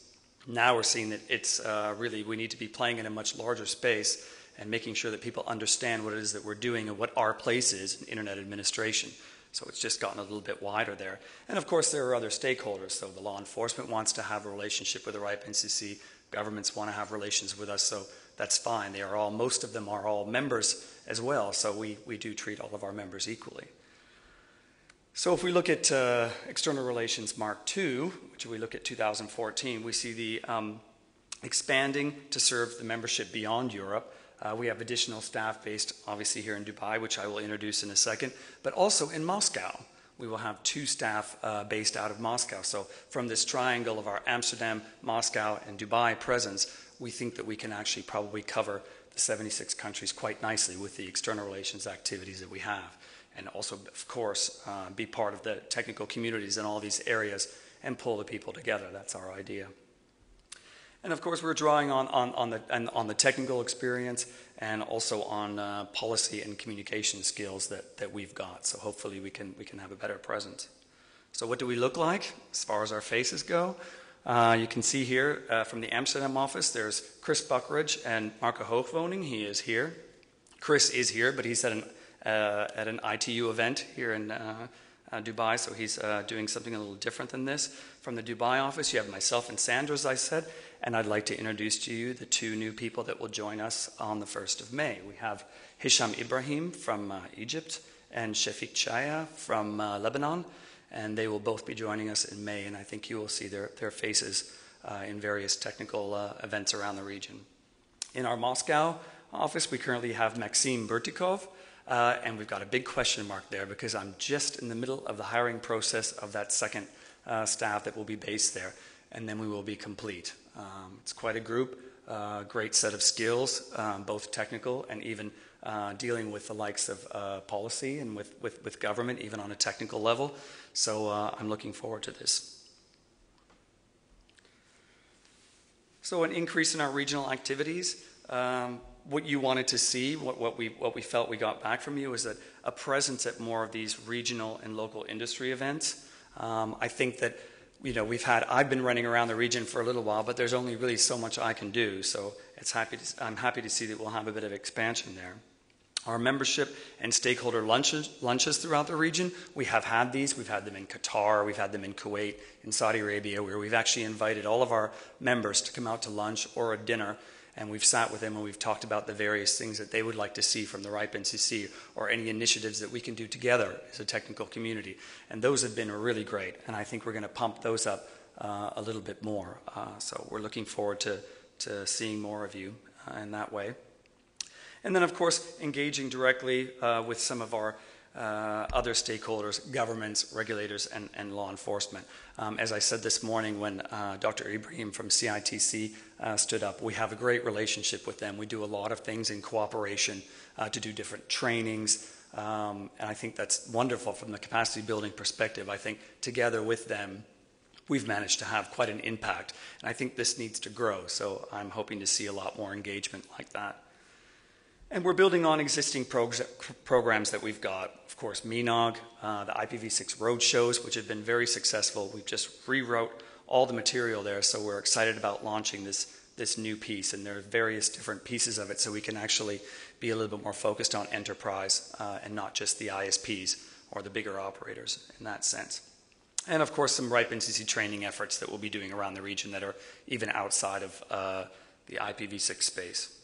Now we're seeing that it's really, we need to be playing in a much larger space and making sure that people understand what it is that we're doing and what our place is in internet administration. So it's just gotten a little bit wider there. And of course there are other stakeholders. So the law enforcement wants to have a relationship with the RIPE NCC. Governments want to have relations with us, so that's fine. They are all, most of them are all members as well, so we do treat all of our members equally. So if we look at External Relations Mark II, which we look at 2014, we see the expanding to serve the membership beyond Europe. We have additional staff based obviously here in Dubai, which I will introduce in a second, but also in Moscow. We will have 2 staff based out of Moscow. So from this triangle of our Amsterdam, Moscow, and Dubai presence, we think that we can actually probably cover the 76 countries quite nicely with the external relations activities that we have. And also, of course, be part of the technical communities in all these areas and pull the people together. That's our idea. And of course, we're drawing on the technical experience and also on policy and communication skills that we've got. So hopefully we can have a better presence. So what do we look like as far as our faces go? You can see here from the Amsterdam office, there's Chris Buckridge and Marco Hoogwoning. He is here. Chris is here, but he's at an ITU event here in Dubai, so he's doing something a little different than this. From the Dubai office, you have myself and Sandra, as I said, and I'd like to introduce to you the 2 new people that will join us on the 1st of May. We have Hisham Ibrahim from Egypt and Shafiq Chaya from Lebanon, and they will both be joining us in May, and I think you will see their faces in various technical events around the region. In our Moscow office, we currently have Maxim Burtikov, and we've got a big question mark there because I'm just in the middle of the hiring process of that second staff that will be based there, and then we will be complete. It's quite a group, great set of skills, both technical and even dealing with the likes of policy and with government, even on a technical level. So I'm looking forward to this. So an increase in our regional activities. What you wanted to see, what we felt we got back from you, is that a presence at more of these regional and local industry events. I think that I've been running around the region for a little while, but there's only really so much I can do. So I'm happy to see that we'll have a bit of expansion there. Our membership and stakeholder lunches throughout the region, we have had these. We've had them in Qatar, we've had them in Kuwait, in Saudi Arabia, where we've actually invited all of our members to come out to lunch or a dinner. And we've sat with them and we've talked about the various things that they would like to see from the RIPE NCC or any initiatives that we can do together as a technical community. And those have been really great. And I think we're going to pump those up a little bit more. So we're looking forward to seeing more of you in that way. And then, of course, engaging directly with some of our other stakeholders, governments, regulators, and law enforcement. As I said this morning when Dr. Ibrahim from CITC stood up, we have a great relationship with them. We do a lot of things in cooperation to do different trainings, and I think that's wonderful from the capacity building perspective. I think together with them, we've managed to have quite an impact, and I think this needs to grow, so I'm hoping to see a lot more engagement like that. And we're building on existing programs that we've got. Of course, MENOG, the IPv6 roadshows, which have been very successful. We've just rewrote all the material there, so we're excited about launching this this new piece, and there are various different pieces of it, so we can actually be a little bit more focused on enterprise and not just the ISPs or the bigger operators in that sense. And of course, some RIPE NCC training efforts that we'll be doing around the region that are even outside of the IPv6 space.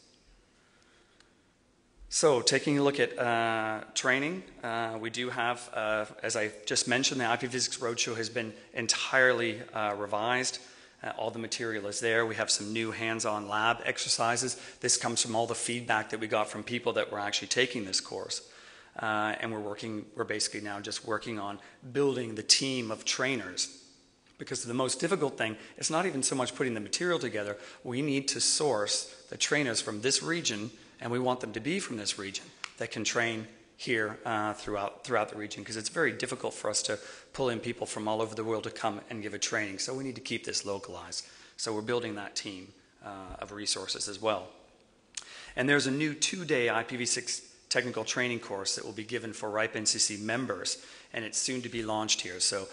So, taking a look at training, we do have, as I just mentioned, the IPv6 Roadshow has been entirely revised. All the material is there. We have some new hands-on lab exercises. This comes from all the feedback that we got from people that were actually taking this course. And we're basically now just working on building the team of trainers. Because the most difficult thing is not even so much putting the material together. We need to source the trainers from this region, and we want them to be from this region that can train here throughout the region, because it's very difficult for us to pull in people from all over the world to come and give a training. So we need to keep this localized. So we're building that team of resources as well. And there's a new 2-day IPv6 technical training course that will be given for RIPE NCC members, and it's soon to be launched here. So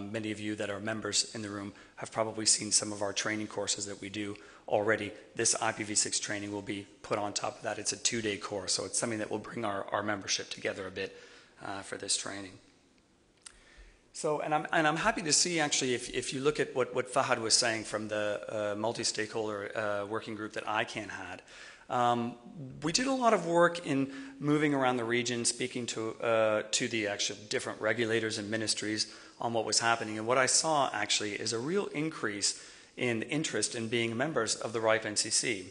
many of you that are members in the room have probably seen some of our training courses that we do already. This IPv6 training will be put on top of that. It's a 2-day course, so it's something that will bring our membership together a bit for this training. So, and I'm happy to see, actually, if you look at what Fahad was saying from the multi-stakeholder working group that ICANN had, we did a lot of work in moving around the region, speaking to the actual different regulators and ministries on what was happening. And what I saw, actually, is a real increase in interest in being members of the RIPE NCC.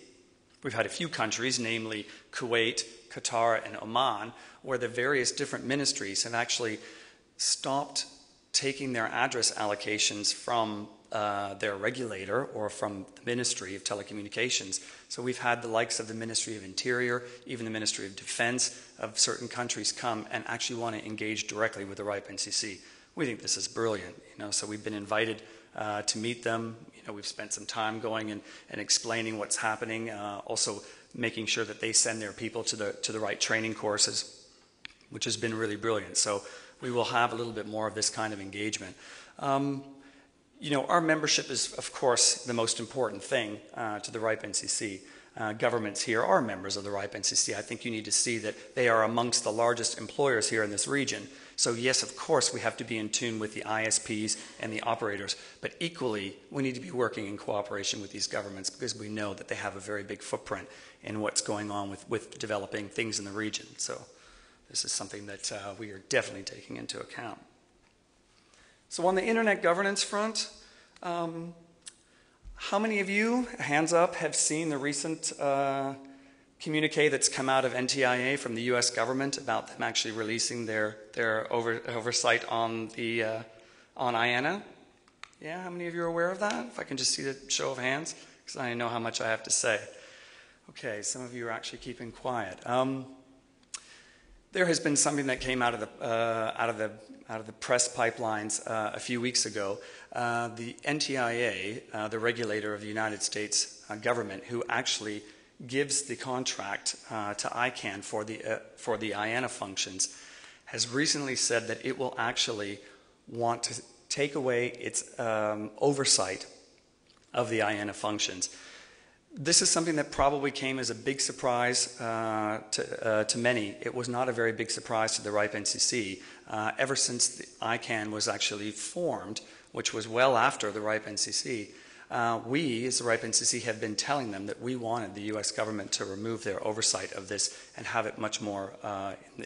We've had a few countries, namely Kuwait, Qatar, and Oman, where the various different ministries have actually stopped taking their address allocations from their regulator or from the Ministry of Telecommunications. So we've had the likes of the Ministry of Interior, even the Ministry of Defense of certain countries come and actually want to engage directly with the RIPE NCC. We think this is brilliant, so we've been invited to meet them. We've spent some time going and explaining what's happening, also making sure that they send their people to the right training courses, which has been really brilliant. So we will have a little bit more of this kind of engagement. Our membership is, of course, the most important thing to the RIPE NCC. Governments here are members of the RIPE NCC. I think you need to see that they are amongst the largest employers here in this region. So yes, of course, we have to be in tune with the ISPs and the operators, but equally, we need to be working in cooperation with these governments because we know that they have a very big footprint in what's going on with developing things in the region. So this is something that we are definitely taking into account. So on the internet governance front, how many of you, hands up, have seen the recent communique that's come out of NTIA from the U.S. government about them actually releasing their oversight on on IANA? Yeah, how many of you are aware of that? If I can just see the show of hands, because I know how much I have to say. Okay, some of you are actually keeping quiet. There has been something that came out of the press pipelines a few weeks ago. The NTIA, the regulator of the United States government, who actually gives the contract to ICANN for the IANA functions, has recently said that it will actually want to take away its oversight of the IANA functions. This is something that probably came as a big surprise to many. It was not a very big surprise to the RIPE NCC. Ever since the ICANN was actually formed, which was well after the RIPE NCC, we, as the RIPE NCC, have been telling them that we wanted the U.S. government to remove their oversight of this and have it much more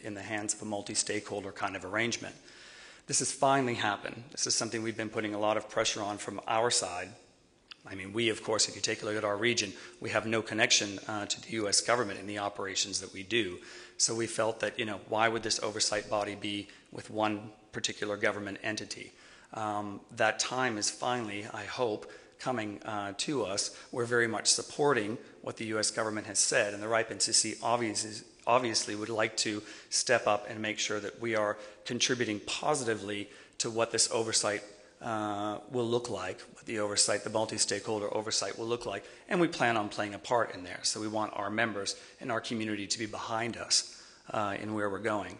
in the hands of a multi-stakeholder kind of arrangement. This has finally happened. This is something we've been putting a lot of pressure on from our side. I mean, we, of course, if you take a look at our region, we have no connection to the U.S. government in the operations that we do. So we felt that, why would this oversight body be with one particular government entity? That time is finally, I hope, coming to us. We're very much supporting what the U.S. government has said, and the RIPE NCC obviously would like to step up and make sure that we are contributing positively to what this oversight will look like, what the multi-stakeholder oversight will look like, and we plan on playing a part in there. So we want our members and our community to be behind us in where we're going.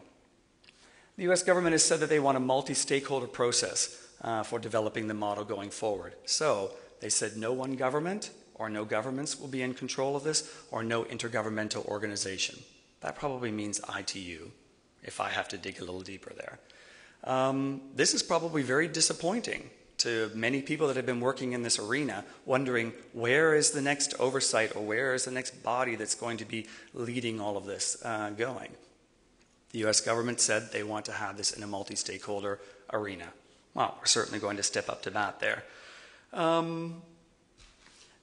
The U.S. government has said that they want a multi-stakeholder process for developing the model going forward. So they said no one government or no governments will be in control of this, or no intergovernmental organization. That probably means ITU, if I have to dig a little deeper there. This is probably very disappointing to many people that have been working in this arena, wondering where is the next oversight or where is the next body that's going to be leading all of this going. The US government said they want to have this in a multi-stakeholder arena. Well, we're certainly going to step up to that there.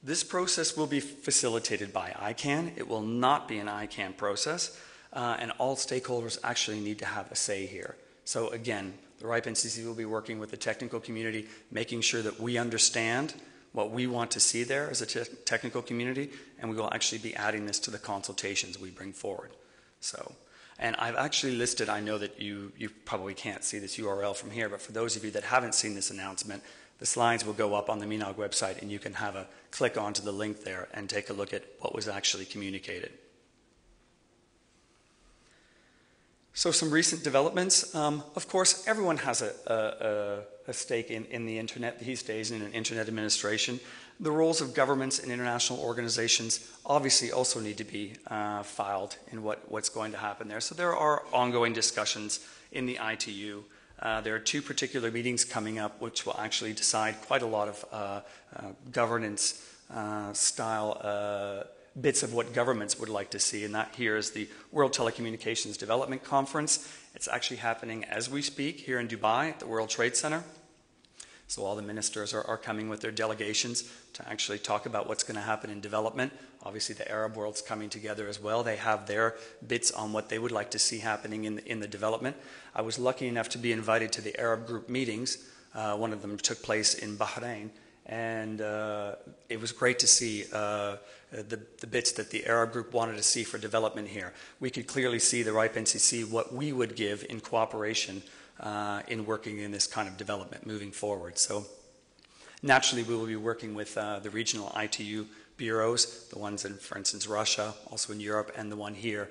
This process will be facilitated by ICANN. It will not be an ICANN process, and all stakeholders actually need to have a say here. So again, the RIPE NCC will be working with the technical community, making sure that we understand what we want to see there as a technical community, and we will actually be adding this to the consultations we bring forward. So, and I've actually listed, I know that you probably can't see this URL from here, but for those of you that haven't seen this announcement, the slides will go up on the MENOG website, and you can have a click onto the link there and take a look at what was actually communicated. So some recent developments. Of course, everyone has a stake in the internet these days, in an internet administration. The roles of governments and international organizations obviously also need to be filed in what's going to happen there. So there are ongoing discussions in the ITU. There are two particular meetings coming up which will actually decide quite a lot of governance style bits of what governments would like to see, and that here is the World Telecommunications Development Conference. It's actually happening as we speak here in Dubai at the World Trade Center. So all the ministers are coming with their delegations to actually talk about what's going to happen in development. Obviously the Arab world's coming together as well. They have their bits on what they would like to see happening in the development. I was lucky enough to be invited to the Arab group meetings. One of them took place in Bahrain, and it was great to see the bits that the Arab group wanted to see for development here. We could clearly see the RIPE NCC, what we would give in cooperation in working in this kind of development moving forward. So naturally we will be working with the regional ITU bureaus, the ones in, for instance, Russia, also in Europe, and the one here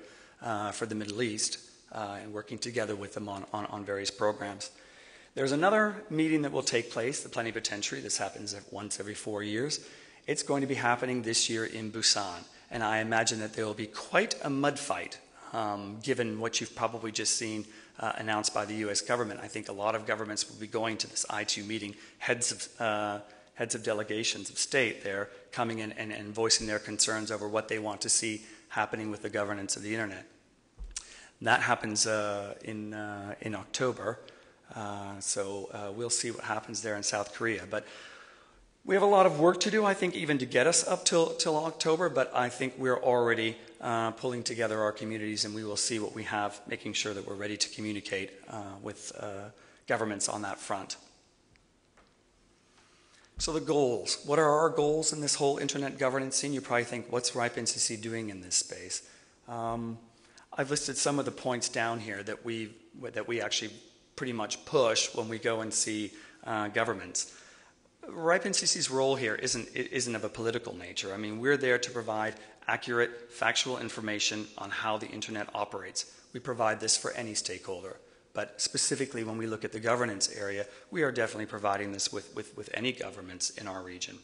for the Middle East, and working together with them on various programs. There's another meeting that will take place, the plenipotentiary. This happens once every 4 years. It's going to be happening this year in Busan, and I imagine that there will be quite a mud fight, given what you've probably just seen announced by the U.S. government. I think a lot of governments will be going to this ITU meeting, heads of delegations of state there, coming in and voicing their concerns over what they want to see happening with the governance of the internet. That happens in October. So we'll see what happens there in South Korea. But we have a lot of work to do, I think, even to get us up till October, but I think we're already pulling together our communities, and we will see what we have, making sure that we're ready to communicate with governments on that front. So the goals. What are our goals in this whole internet governance scene? You probably think, what's RIPE NCC doing in this space? I've listed some of the points down here that we actually pretty much push when we go and see governments. RIPE NCC's role here isn't of a political nature. I mean, we're there to provide accurate, factual information on how the internet operates. We provide this for any stakeholder. But specifically when we look at the governance area, we are definitely providing this with any governments in our region.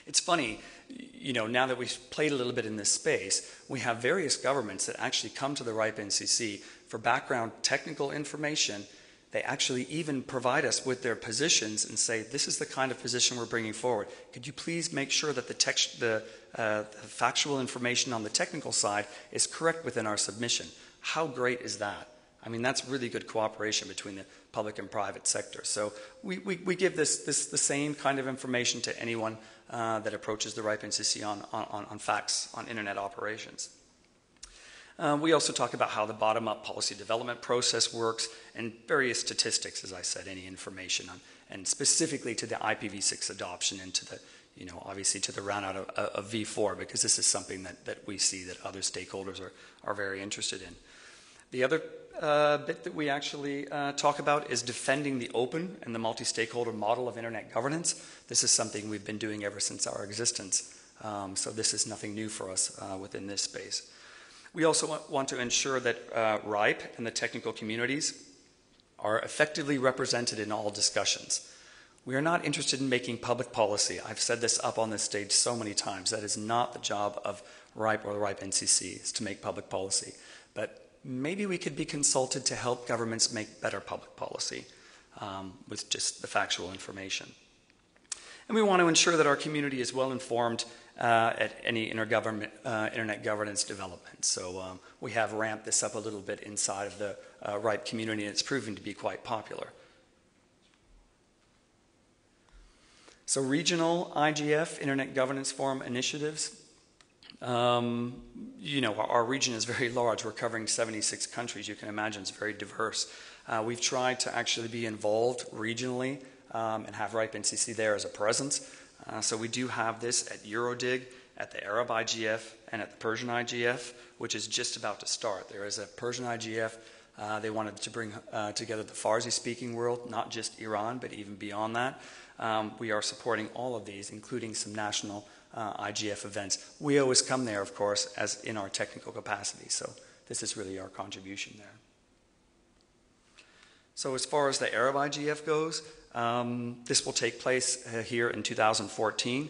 It's funny, you know, now that we've played a little bit in this space, we have various governments that actually come to the RIPE NCC for background technical information. They actually even provide us with their positions and say, this is the kind of position we're bringing forward. Could you please make sure that the factual information on the technical side is correct within our submission? How great is that? I mean, that's really good cooperation between the public and private sector. So we give the same kind of information to anyone that approaches the RIPE NCC on facts, on internet operations. We also talk about how the bottom-up policy development process works and various statistics, as I said, any information on, and specifically to the IPv6 adoption and to the, you know, obviously to the run out of V4, because this is something that we see that other stakeholders are very interested in. The other bit that we actually talk about is defending the open and the multi-stakeholder model of internet governance. This is something we've been doing ever since our existence, so this is nothing new for us within this space. We also want to ensure that RIPE and the technical communities are effectively represented in all discussions. We are not interested in making public policy. I've said this up on this stage so many times. That is not the job of RIPE or the RIPE NCC, is to make public policy. But maybe we could be consulted to help governments make better public policy with just the factual information. And we want to ensure that our community is well informed at any internet governance development. So we have ramped this up a little bit inside of the RIPE community, and it's proven to be quite popular. So regional IGF, Internet Governance Forum initiatives. You know, our region is very large. We're covering 76 countries. You can imagine it's very diverse. We've tried to actually be involved regionally and have RIPE NCC there as a presence. So we do have this at Eurodig, at the Arab IGF, and at the Persian IGF, which is just about to start. There is a Persian IGF. They wanted to bring together the Farsi-speaking world, not just Iran, but even beyond that. We are supporting all of these, including some national IGF events. We always come there, of course, as in our technical capacity. So this is really our contribution there. So as far as the Arab IGF goes, this will take place here in 2014.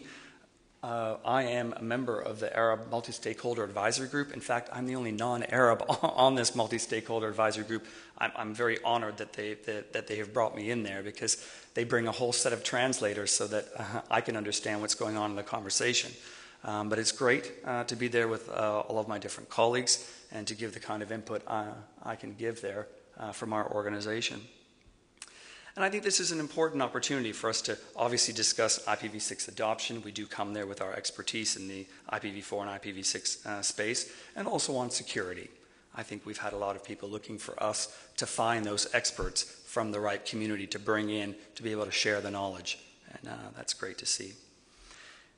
I am a member of the Arab Multi-Stakeholder Advisory Group. In fact, I'm the only non-Arab on this Multi-Stakeholder Advisory Group. I'm very honored that they have brought me in there, because they bring a whole set of translators so that I can understand what's going on in the conversation. But it's great to be there with all of my different colleagues and to give the kind of input I can give there from our organization. And I think this is an important opportunity for us to obviously discuss IPv6 adoption. We do come there with our expertise in the IPv4 and IPv6 space, and also on security. I think we've had a lot of people looking for us to find those experts from the RIPE community to bring in to be able to share the knowledge, and that's great to see.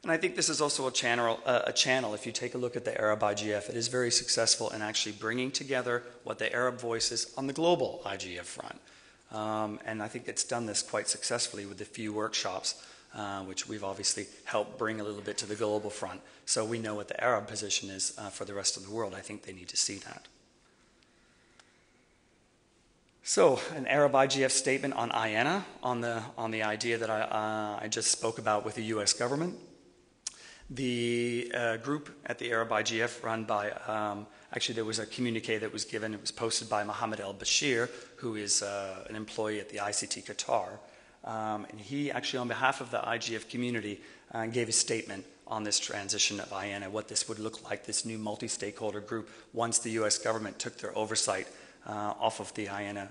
And I think this is also a channel. If you take a look at the Arab IGF, it is very successful in actually bringing together what the Arab voice is on the global IGF front. And I think it's done this quite successfully with a few workshops, which we've obviously helped bring a little bit to the global front. So we know what the Arab position is for the rest of the world. I think they need to see that. So an Arab IGF statement on IANA, on the idea that I just spoke about with the US government. The group at the Arab IGF run by, actually there was a communique that was given, it was posted by Mohammed El-Bashir, who is an employee at the ICT Qatar. And he actually, on behalf of the IGF community, gave a statement on this transition of IANA, what this would look like, this new multi-stakeholder group, once the US government took their oversight off of the IANA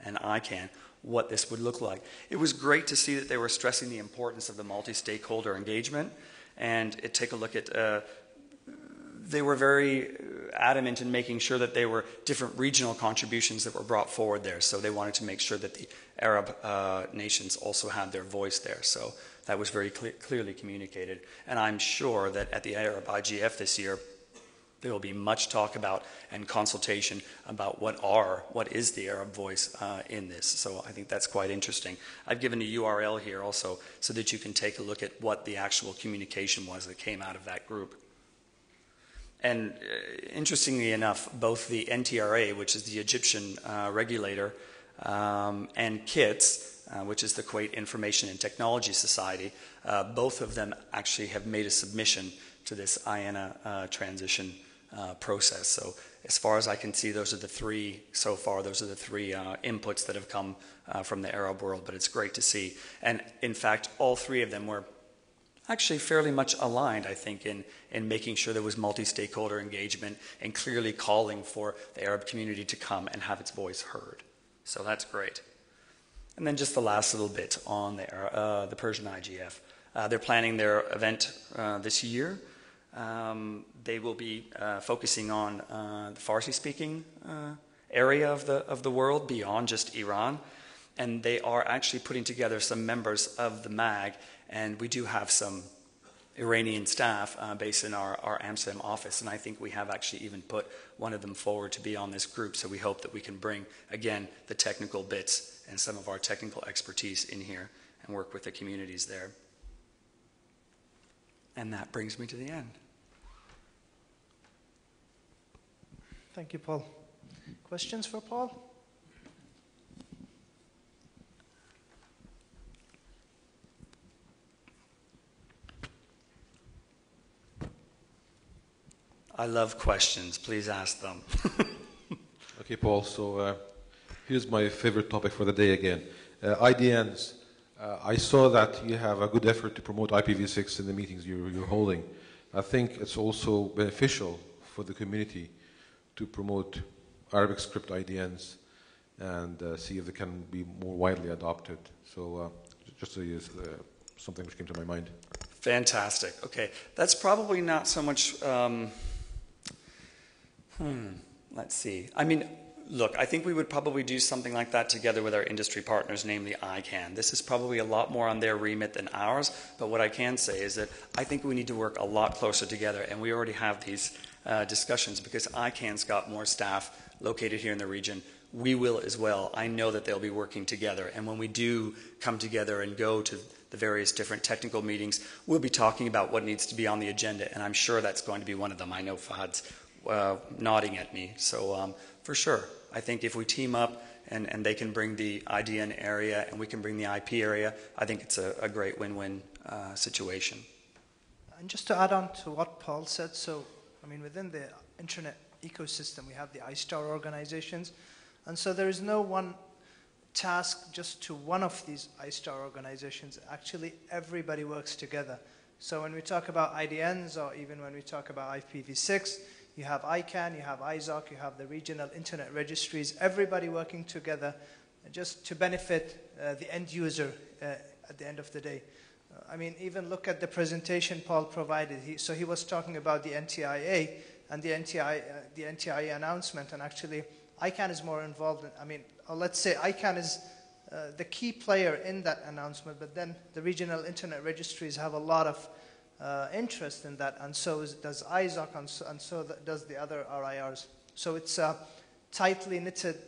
and ICANN, what this would look like. It was great to see that they were stressing the importance of the multi-stakeholder engagement. And take a look at, they were very adamant in making sure that there were different regional contributions that were brought forward there. So they wanted to make sure that the Arab nations also had their voice there. So that was very clearly communicated. And I'm sure that at the Arab IGF this year, there will be much talk about and consultation about what is the Arab voice in this. So I think that's quite interesting. I've given a URL here also so that you can take a look at what the actual communication was that came out of that group. And interestingly enough, both the NTRA, which is the Egyptian regulator, and KITS, which is the Kuwait Information and Technology Society, both of them actually have made a submission to this IANA transition process. So as far as I can see, those are the three, so far, those are the three inputs that have come from the Arab world, but it's great to see. And in fact, all three of them were actually fairly much aligned, I think, in making sure there was multi-stakeholder engagement and clearly calling for the Arab community to come and have its voice heard. So that's great. And then just the last little bit on the Persian IGF. They're planning their event this year. They will be focusing on the Farsi-speaking area of the world beyond just Iran. And they are actually putting together some members of the MAG, and we do have some Iranian staff based in our Amsterdam office, and I think we have actually even put one of them forward to be on this group, so we hope that we can bring, again, the technical bits and some of our technical expertise in here and work with the communities there. And that brings me to the end. Thank you, Paul. Questions for Paul? I love questions. Please ask them. Okay, Paul, so here's my favorite topic for the day again. IDNs. I saw that you have a good effort to promote IPv6 in the meetings you're holding. I think it's also beneficial for the community to promote Arabic script IDNs and see if they can be more widely adopted. So just something which came to my mind. Fantastic. Okay, that's probably not so much. Let's see. I mean, look, I think we would probably do something like that together with our industry partners, namely ICANN. This is probably a lot more on their remit than ours, but what I can say is that I think we need to work a lot closer together, and we already have these discussions because ICANN's got more staff located here in the region. We will as well. I know that they'll be working together, and when we do come together and go to the various different technical meetings, we'll be talking about what needs to be on the agenda, and I'm sure that's going to be one of them. I know Fahad's nodding at me, so for sure. I think if we team up and they can bring the IDN area and we can bring the IP area, I think it's a great win-win situation. And just to add on to what Paul said, so I mean within the internet ecosystem we have the iStar organizations, and so there is no one task just to one of these iStar organizations. Actually everybody works together. So when we talk about IDNs or even when we talk about IPv6, you have ICANN, you have ISOC, you have the regional internet registries, everybody working together just to benefit the end user at the end of the day. I mean, even look at the presentation Paul provided. So he was talking about the NTIA and the NTIA announcement, and actually ICANN is more involved in, I mean, or let's say ICANN is the key player in that announcement, but then the regional internet registries have a lot of interest in that, and so does ISOC, and so does the other RIRs. So it's a tightly knitted,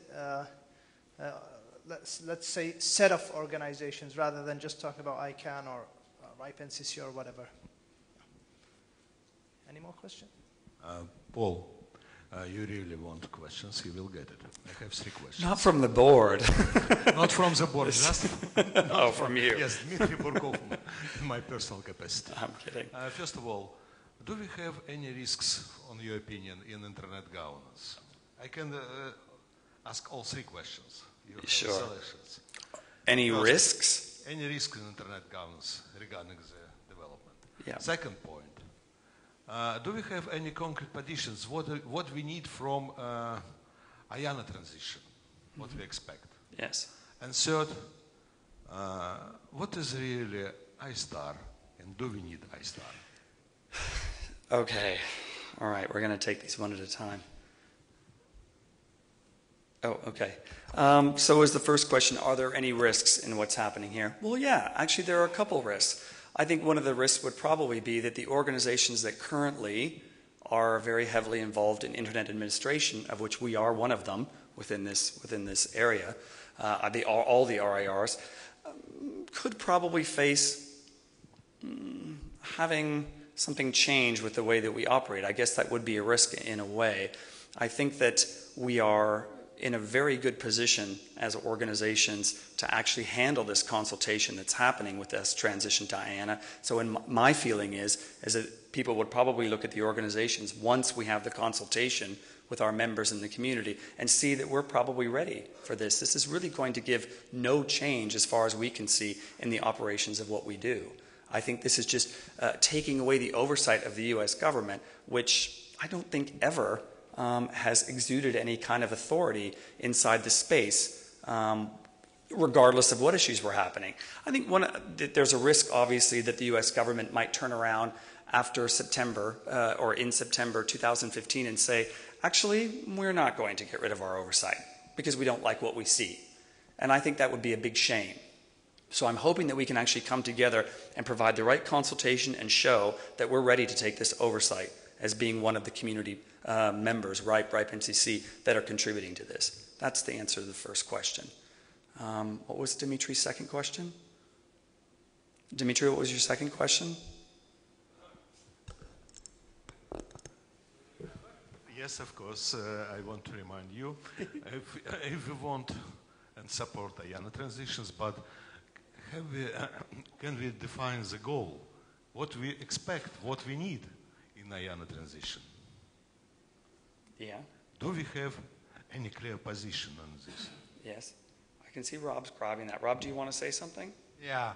let's say, set of organizations rather than just talking about ICANN or RIPE-NCC or whatever. Any more questions? Paul, you really want questions, you will get it. I have 3 questions. Not from the board. Not from the board, just no, from you. Yes, Dmitry Burkov, in my personal capacity. I'm kidding. First of all, do we have any risks, on your opinion, in internet governance? I can ask all 3 questions. You have sure. Selections. Any First, risks? Any risks in internet governance regarding the development? Yeah. Second point. Do we have any concrete positions? What we need from IANA transition? What we expect? Yes. And third, what is really iStar, and do we need iStar? Okay. All right. We're going to take these one at a time. Oh, okay. So is the first question, are there any risks in what's happening here? Well, yeah. Actually, there are a couple risks. I think one of the risks would probably be that the organizations that currently are very heavily involved in internet administration, of which we are one of them within this area, all the RIRs, could probably face having something change with the way that we operate. I guess that would be a risk in a way. I think that we are in a very good position as organizations to actually handle this consultation that's happening with this transition to IANA. So my feeling is that people would probably look at the organizations once we have the consultation with our members in the community and see that we're probably ready for this. This is really going to give no change as far as we can see in the operations of what we do. I think this is just taking away the oversight of the US government, which I don't think ever has exuded any kind of authority inside the space, regardless of what issues were happening. I think there's a risk, obviously, that the U.S. government might turn around after September or in September 2015 and say, actually, we're not going to get rid of our oversight because we don't like what we see. And I think that would be a big shame. So I'm hoping that we can actually come together and provide the right consultation and show that we're ready to take this oversight as being one of the community members, RIPE-NCC, that are contributing to this. That's the answer to the first question. What was Dimitri's second question? Dimitri, what was your second question? Yes, of course. I want to remind you, if we want and support IANA transitions, but can we define the goal? What we expect, what we need in IANA transition? Yeah. Do we have any clear position on this? Yes. I can see Rob's grabbing that. Rob, do you want to say something? Yeah.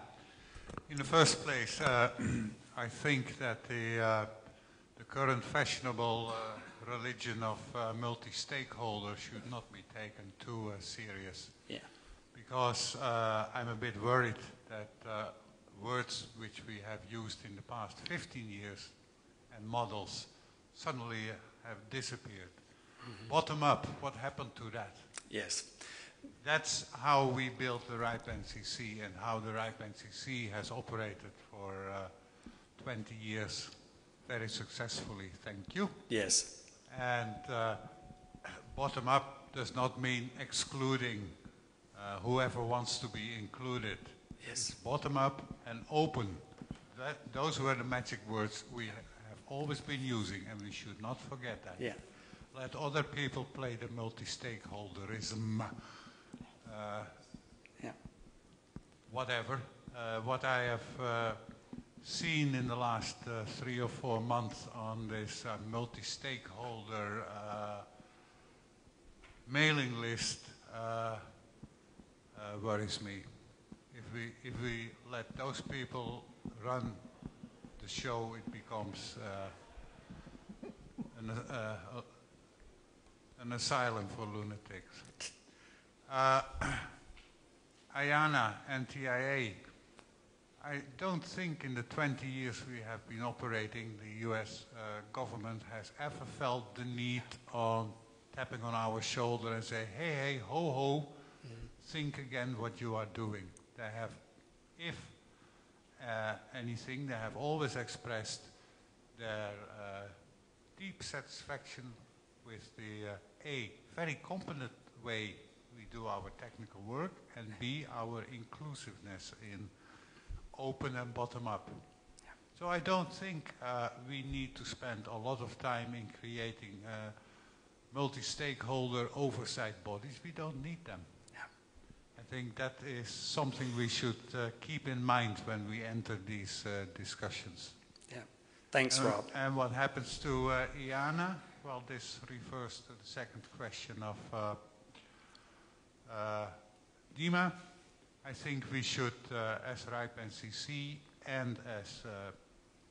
In the first place, I think that the current fashionable religion of multi-stakeholder should not be taken too serious. Yeah. Because I'm a bit worried that words which we have used in the past 15 years and models suddenly have disappeared. Mm-hmm. Bottom up, what happened to that? Yes. That's how we built the RIPE NCC and how the RIPE NCC has operated for 20 years very successfully. Thank you. Yes. And bottom up does not mean excluding whoever wants to be included. Yes. Bottom up and open. Those were the magic words we have always been using, and we should not forget that. Yeah. Let other people play the multi-stakeholderism. Yeah. Whatever. What I have seen in the last 3 or 4 months on this multi-stakeholder mailing list worries me. If we let those people run the show, it becomes an asylum for lunatics. IANA and TIA. I don't think in the 20 years we have been operating, the US government has ever felt the need on tapping on our shoulder and say, hey, hey, ho, ho, think again what you are doing. They have, if anything, they have always expressed their deep satisfaction with the A, very competent way we do our technical work, and B, our inclusiveness in open and bottom up. Yeah. So I don't think we need to spend a lot of time in creating multi-stakeholder oversight bodies. We don't need them. Yeah. I think that is something we should keep in mind when we enter these discussions. Yeah. Thanks, Rob. And what happens to IANA? Well, this refers to the second question of Dima. I think we should, as RIPE NCC and as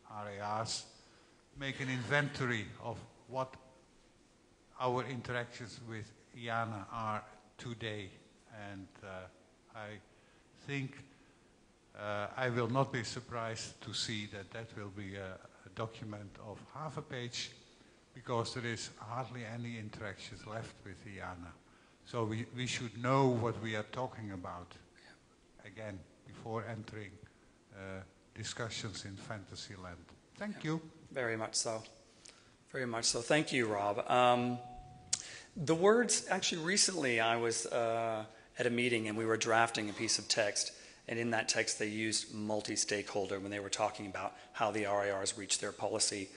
RARs, make an inventory of what our interactions with IANA are today. And I think I will not be surprised to see that that will be a document of half a page, because there is hardly any interactions left with IANA. So we should know what we are talking about, again, before entering discussions in Fantasyland. Thank you. Very much so. Very much so. Thank you, Rob. The words, actually recently I was at a meeting and we were drafting a piece of text, and in that text they used multi-stakeholder when they were talking about how the RIRs reach their policy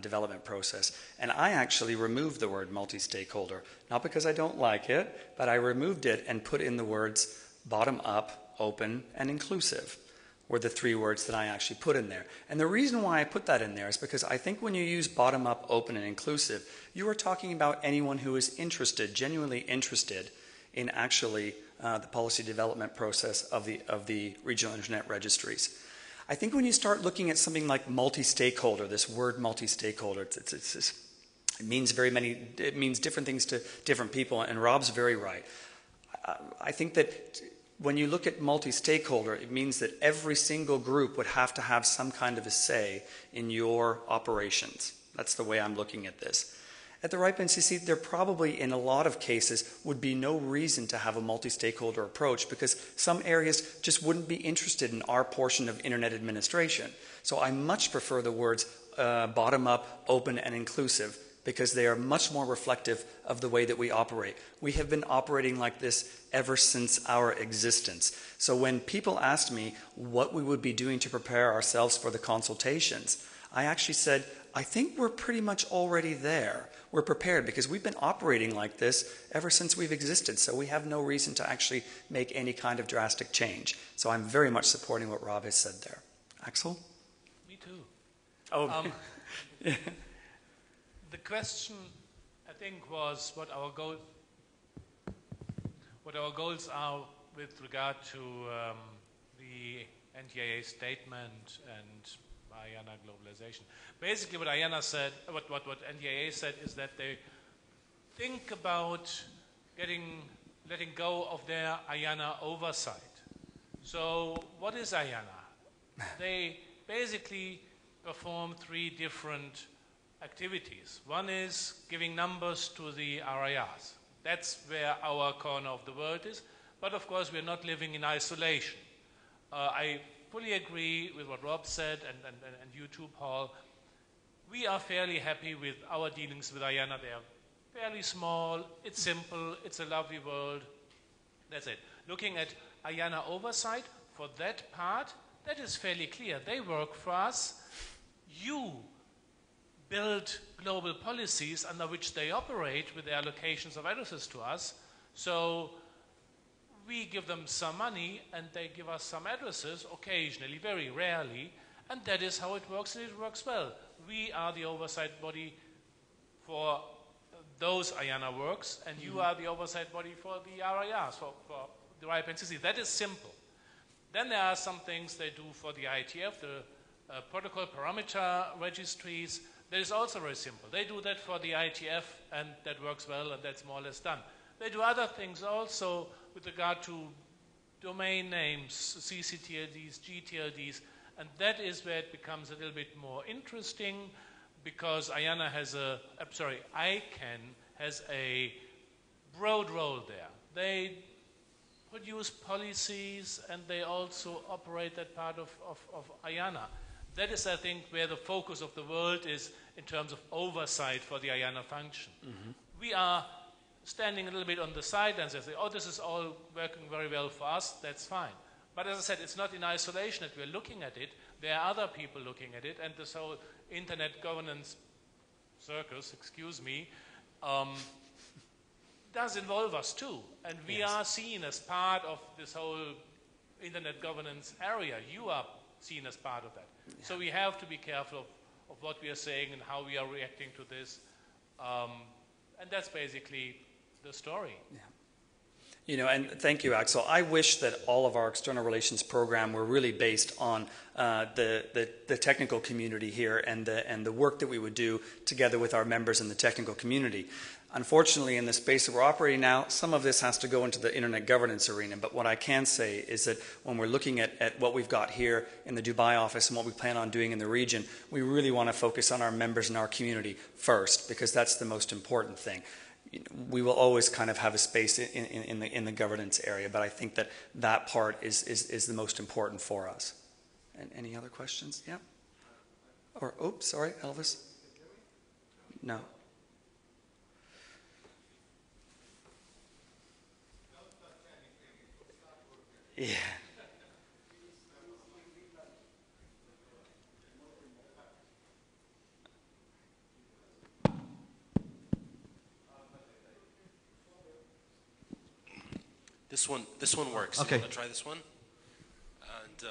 development process. And I actually removed the word multi-stakeholder, not because I don't like it, but I removed it and put in the words bottom up, open, and inclusive were the 3 words that I actually put in there. And the reason why I put that in there is because I think when you use bottom up, open, and inclusive, you are talking about anyone who is interested, genuinely interested in actually the policy development process of the regional internet registries. I think when you start looking at something like multi-stakeholder, this word multi-stakeholder, it means it means different things to different people, and Rob's very right. I think that when you look at multi-stakeholder, it means that every single group would have to have some kind of a say in your operations. That's the way I'm looking at this. At the RIPE NCC, there probably, in a lot of cases, would be no reason to have a multi-stakeholder approach because some areas just wouldn't be interested in our portion of internet administration. So I much prefer the words bottom-up, open, and inclusive because they are much more reflective of the way that we operate. We have been operating like this ever since our existence. So when people asked me what we would be doing to prepare ourselves for the consultations, I actually said, I think we're pretty much already there. We're prepared because we've been operating like this ever since we've existed, so we have no reason to actually make any kind of drastic change. So I'm very much supporting what Rob has said there. Axel? Me too. Oh. The question at think was what our goals are with regard to the NTIA statement and IANA globalization. Basically, what IANA said, what NTIA said, is that they think about letting go of their IANA oversight. So, what is IANA? They basically perform 3 different activities. One is giving numbers to the RIRs. That's where our corner of the world is. But of course, we're not living in isolation. I fully agree with what Rob said, and you too, Paul. We are fairly happy with our dealings with IANA. They are fairly small, it's simple, it's a lovely world. That's it. Looking at IANA oversight, for that part, that is fairly clear. They work for us. You build global policies under which they operate with the allocations of addresses to us. So we give them some money and they give us some addresses, occasionally, very rarely, and that is how it works, and it works well. We are the oversight body for those IANA works, and you are the oversight body for the RIRs, for the RIP and CC. That is simple. Then there are some things they do for the IETF, the protocol parameter registries. That is also very simple. They do that for the IETF, and that works well, and that's more or less done. They do other things also with regard to domain names, CCTLDs, GTLDs, and that is where it becomes a little bit more interesting, because IANA has ICANN has a broad role there. They produce policies and they also operate that part of IANA. That is, I think, where the focus of the world is in terms of oversight for the IANA function. We are standing a little bit on the sidelines and say, oh, this is all working very well for us, that's fine. But as I said, it's not in isolation that we're looking at it. There are other people looking at it, and this whole internet governance circus, excuse me, does involve us too. And we are seen as part of this whole internet governance area. You are seen as part of that. Yeah. So we have to be careful of what we are saying and how we are reacting to this. And that's basically the story. Yeah. You know, and thank you, Axel. I wish that all of our external relations program were really based on the technical community here and the work that we would do together with our members in the technical community. Unfortunately, in the space that we're operating now, some of this has to go into the internet governance arena. But what I can say is that when we're looking at what we've got here in the Dubai office and what we plan on doing in the region, we really want to focus on our members and our community first, because that's the most important thing. We will always kind of have a space in the governance area, but I think that part is the most important for us. And any other questions? Yeah? Or, oops, sorry, Elvis? No. Yeah. This one works. Okay. You want to try this one? And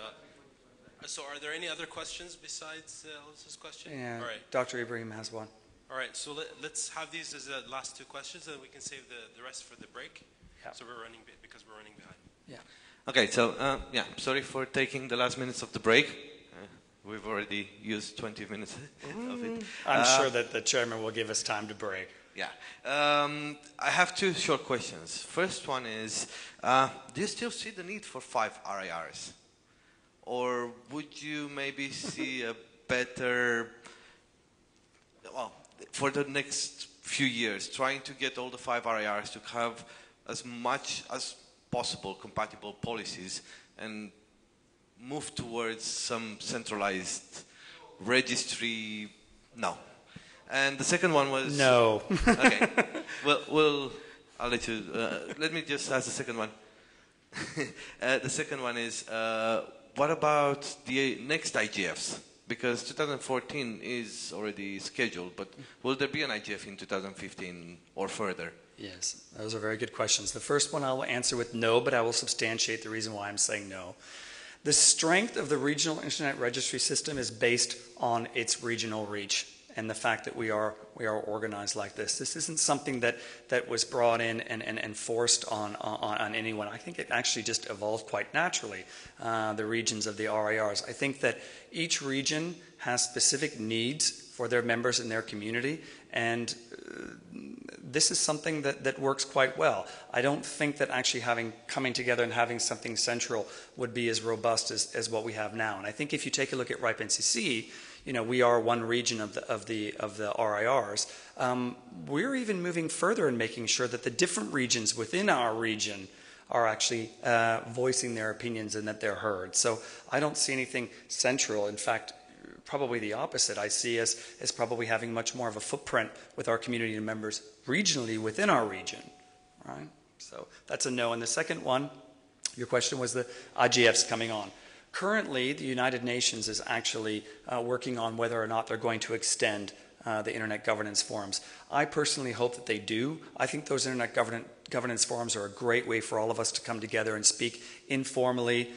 so, are there any other questions besides Elvis's question? Yeah. All right. Dr. Ibrahim has one. All right. So let's have these as the last 2 questions, and we can save the rest for the break. Yeah. So we're running because we're running behind. Yeah. Okay. So yeah, sorry for taking the last minutes of the break. We've already used 20 minutes of it. I'm sure that the chairman will give us time to break. Yeah. I have 2 short questions. First one is, do you still see the need for 5 RIRs? Or would you maybe see a better, well, for the next few years, trying to get all the 5 RIRs to have as much as possible compatible policies and move towards some centralized registry? No. And the second one was... No. Okay. Well, I'll let you... let me just ask the second one. The second one is, what about the next IGFs? Because 2014 is already scheduled, but will there be an IGF in 2015 or further? Yes, those are very good questions. The first one I will answer with no, but I will substantiate the reason why I'm saying no. The strength of the regional internet registry system is based on its regional reach. and the fact that we are organized like this. This isn't something that was brought in and forced on anyone. I think it actually just evolved quite naturally, the regions of the RIRs. I think that each region has specific needs for their members in their community, and this is something that works quite well. I don't think that actually coming together and having something central would be as robust as what we have now. And I think if you take a look at RIPE NCC, we are one region of the RIRs. We're even moving further in making sure that the different regions within our region are actually voicing their opinions and that they're heard. So I don't see anything central. In fact, probably the opposite. I see us as probably having much more of a footprint with our community members regionally within our region, right? So that's a no. And the second one, your question was the IGFs coming on. Currently, the United Nations is actually working on whether or not they're going to extend the Internet Governance Forums. I personally hope that they do. I think those Internet Governance Forums are a great way for all of us to come together and speak informally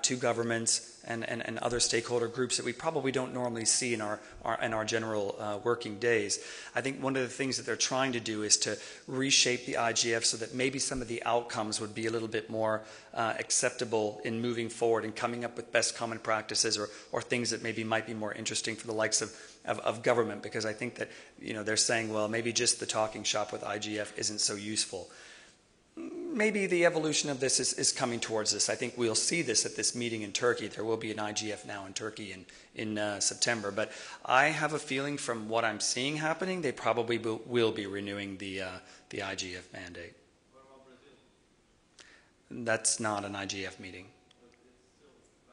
to governments and other stakeholder groups that we probably don't normally see in our general working days. I think one of the things that they're trying to do is to reshape the IGF so that maybe some of the outcomes would be a little bit more acceptable in moving forward and coming up with best common practices or things that maybe might be more interesting for the likes of government, because I think that they're saying, well, maybe just the talking shop with IGF isn't so useful. Maybe the evolution of this is coming towards this. I think we'll see this at this meeting in Turkey. There will be an IGF now in Turkey in September. But I have a feeling from what I'm seeing happening, they probably will be renewing the IGF mandate. What about Brazil? That's not an IGF meeting. But it's still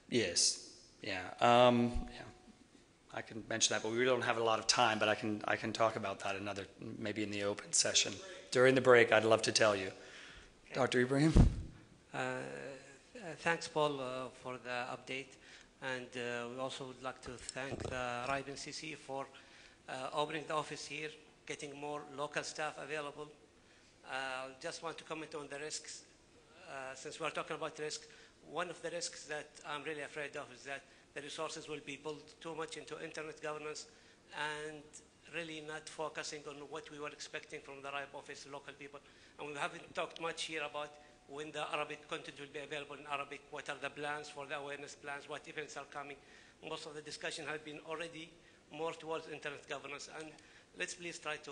Yes. Yeah. I can mention that, but we don't have a lot of time. But I can talk about that maybe in the open session. During the break, I'd love to tell you. Okay. Dr. Ibrahim? Thanks, Paul, for the update. And we also would like to thank the RIPE NCC for opening the office here, getting more local staff available. Just want to comment on the risks. Since we're talking about risk, one of the risks that I'm really afraid of is that the resources will be pulled too much into internet governance and really not focusing on what we were expecting from the RIPE office, local people. And we haven't talked much here about when the Arabic content will be available in Arabic, what are the plans for the awareness plans, what events are coming. Most of the discussion has been already more towards internet governance. And let's please try to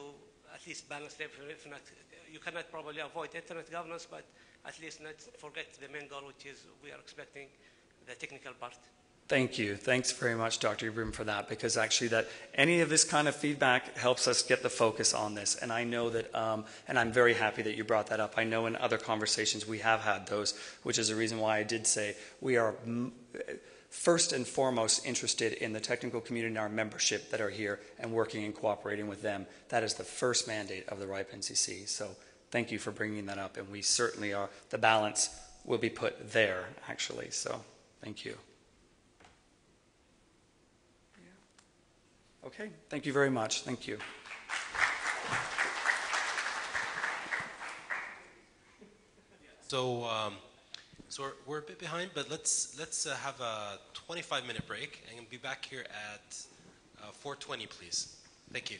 at least balance them. If not, you cannot probably avoid internet governance, but at least not forget the main goal, which is we are expecting the technical part. Thank you. Thanks very much, Dr. Ibrahim, for that, because actually any of this kind of feedback helps us get the focus on this. And I know that, and I'm very happy that you brought that up. I know in other conversations we have had those, which is the reason why I did say we are first and foremost interested in the technical community and our membership that are here and working and cooperating with them. That is the first mandate of the RIPE NCC. So thank you for bringing that up. And we certainly are, the balance will be put there, actually. So thank you. Okay, thank you very much. Thank you. So we're a bit behind, but let's have a 25-minute break and be back here at 4:20, please. Thank you.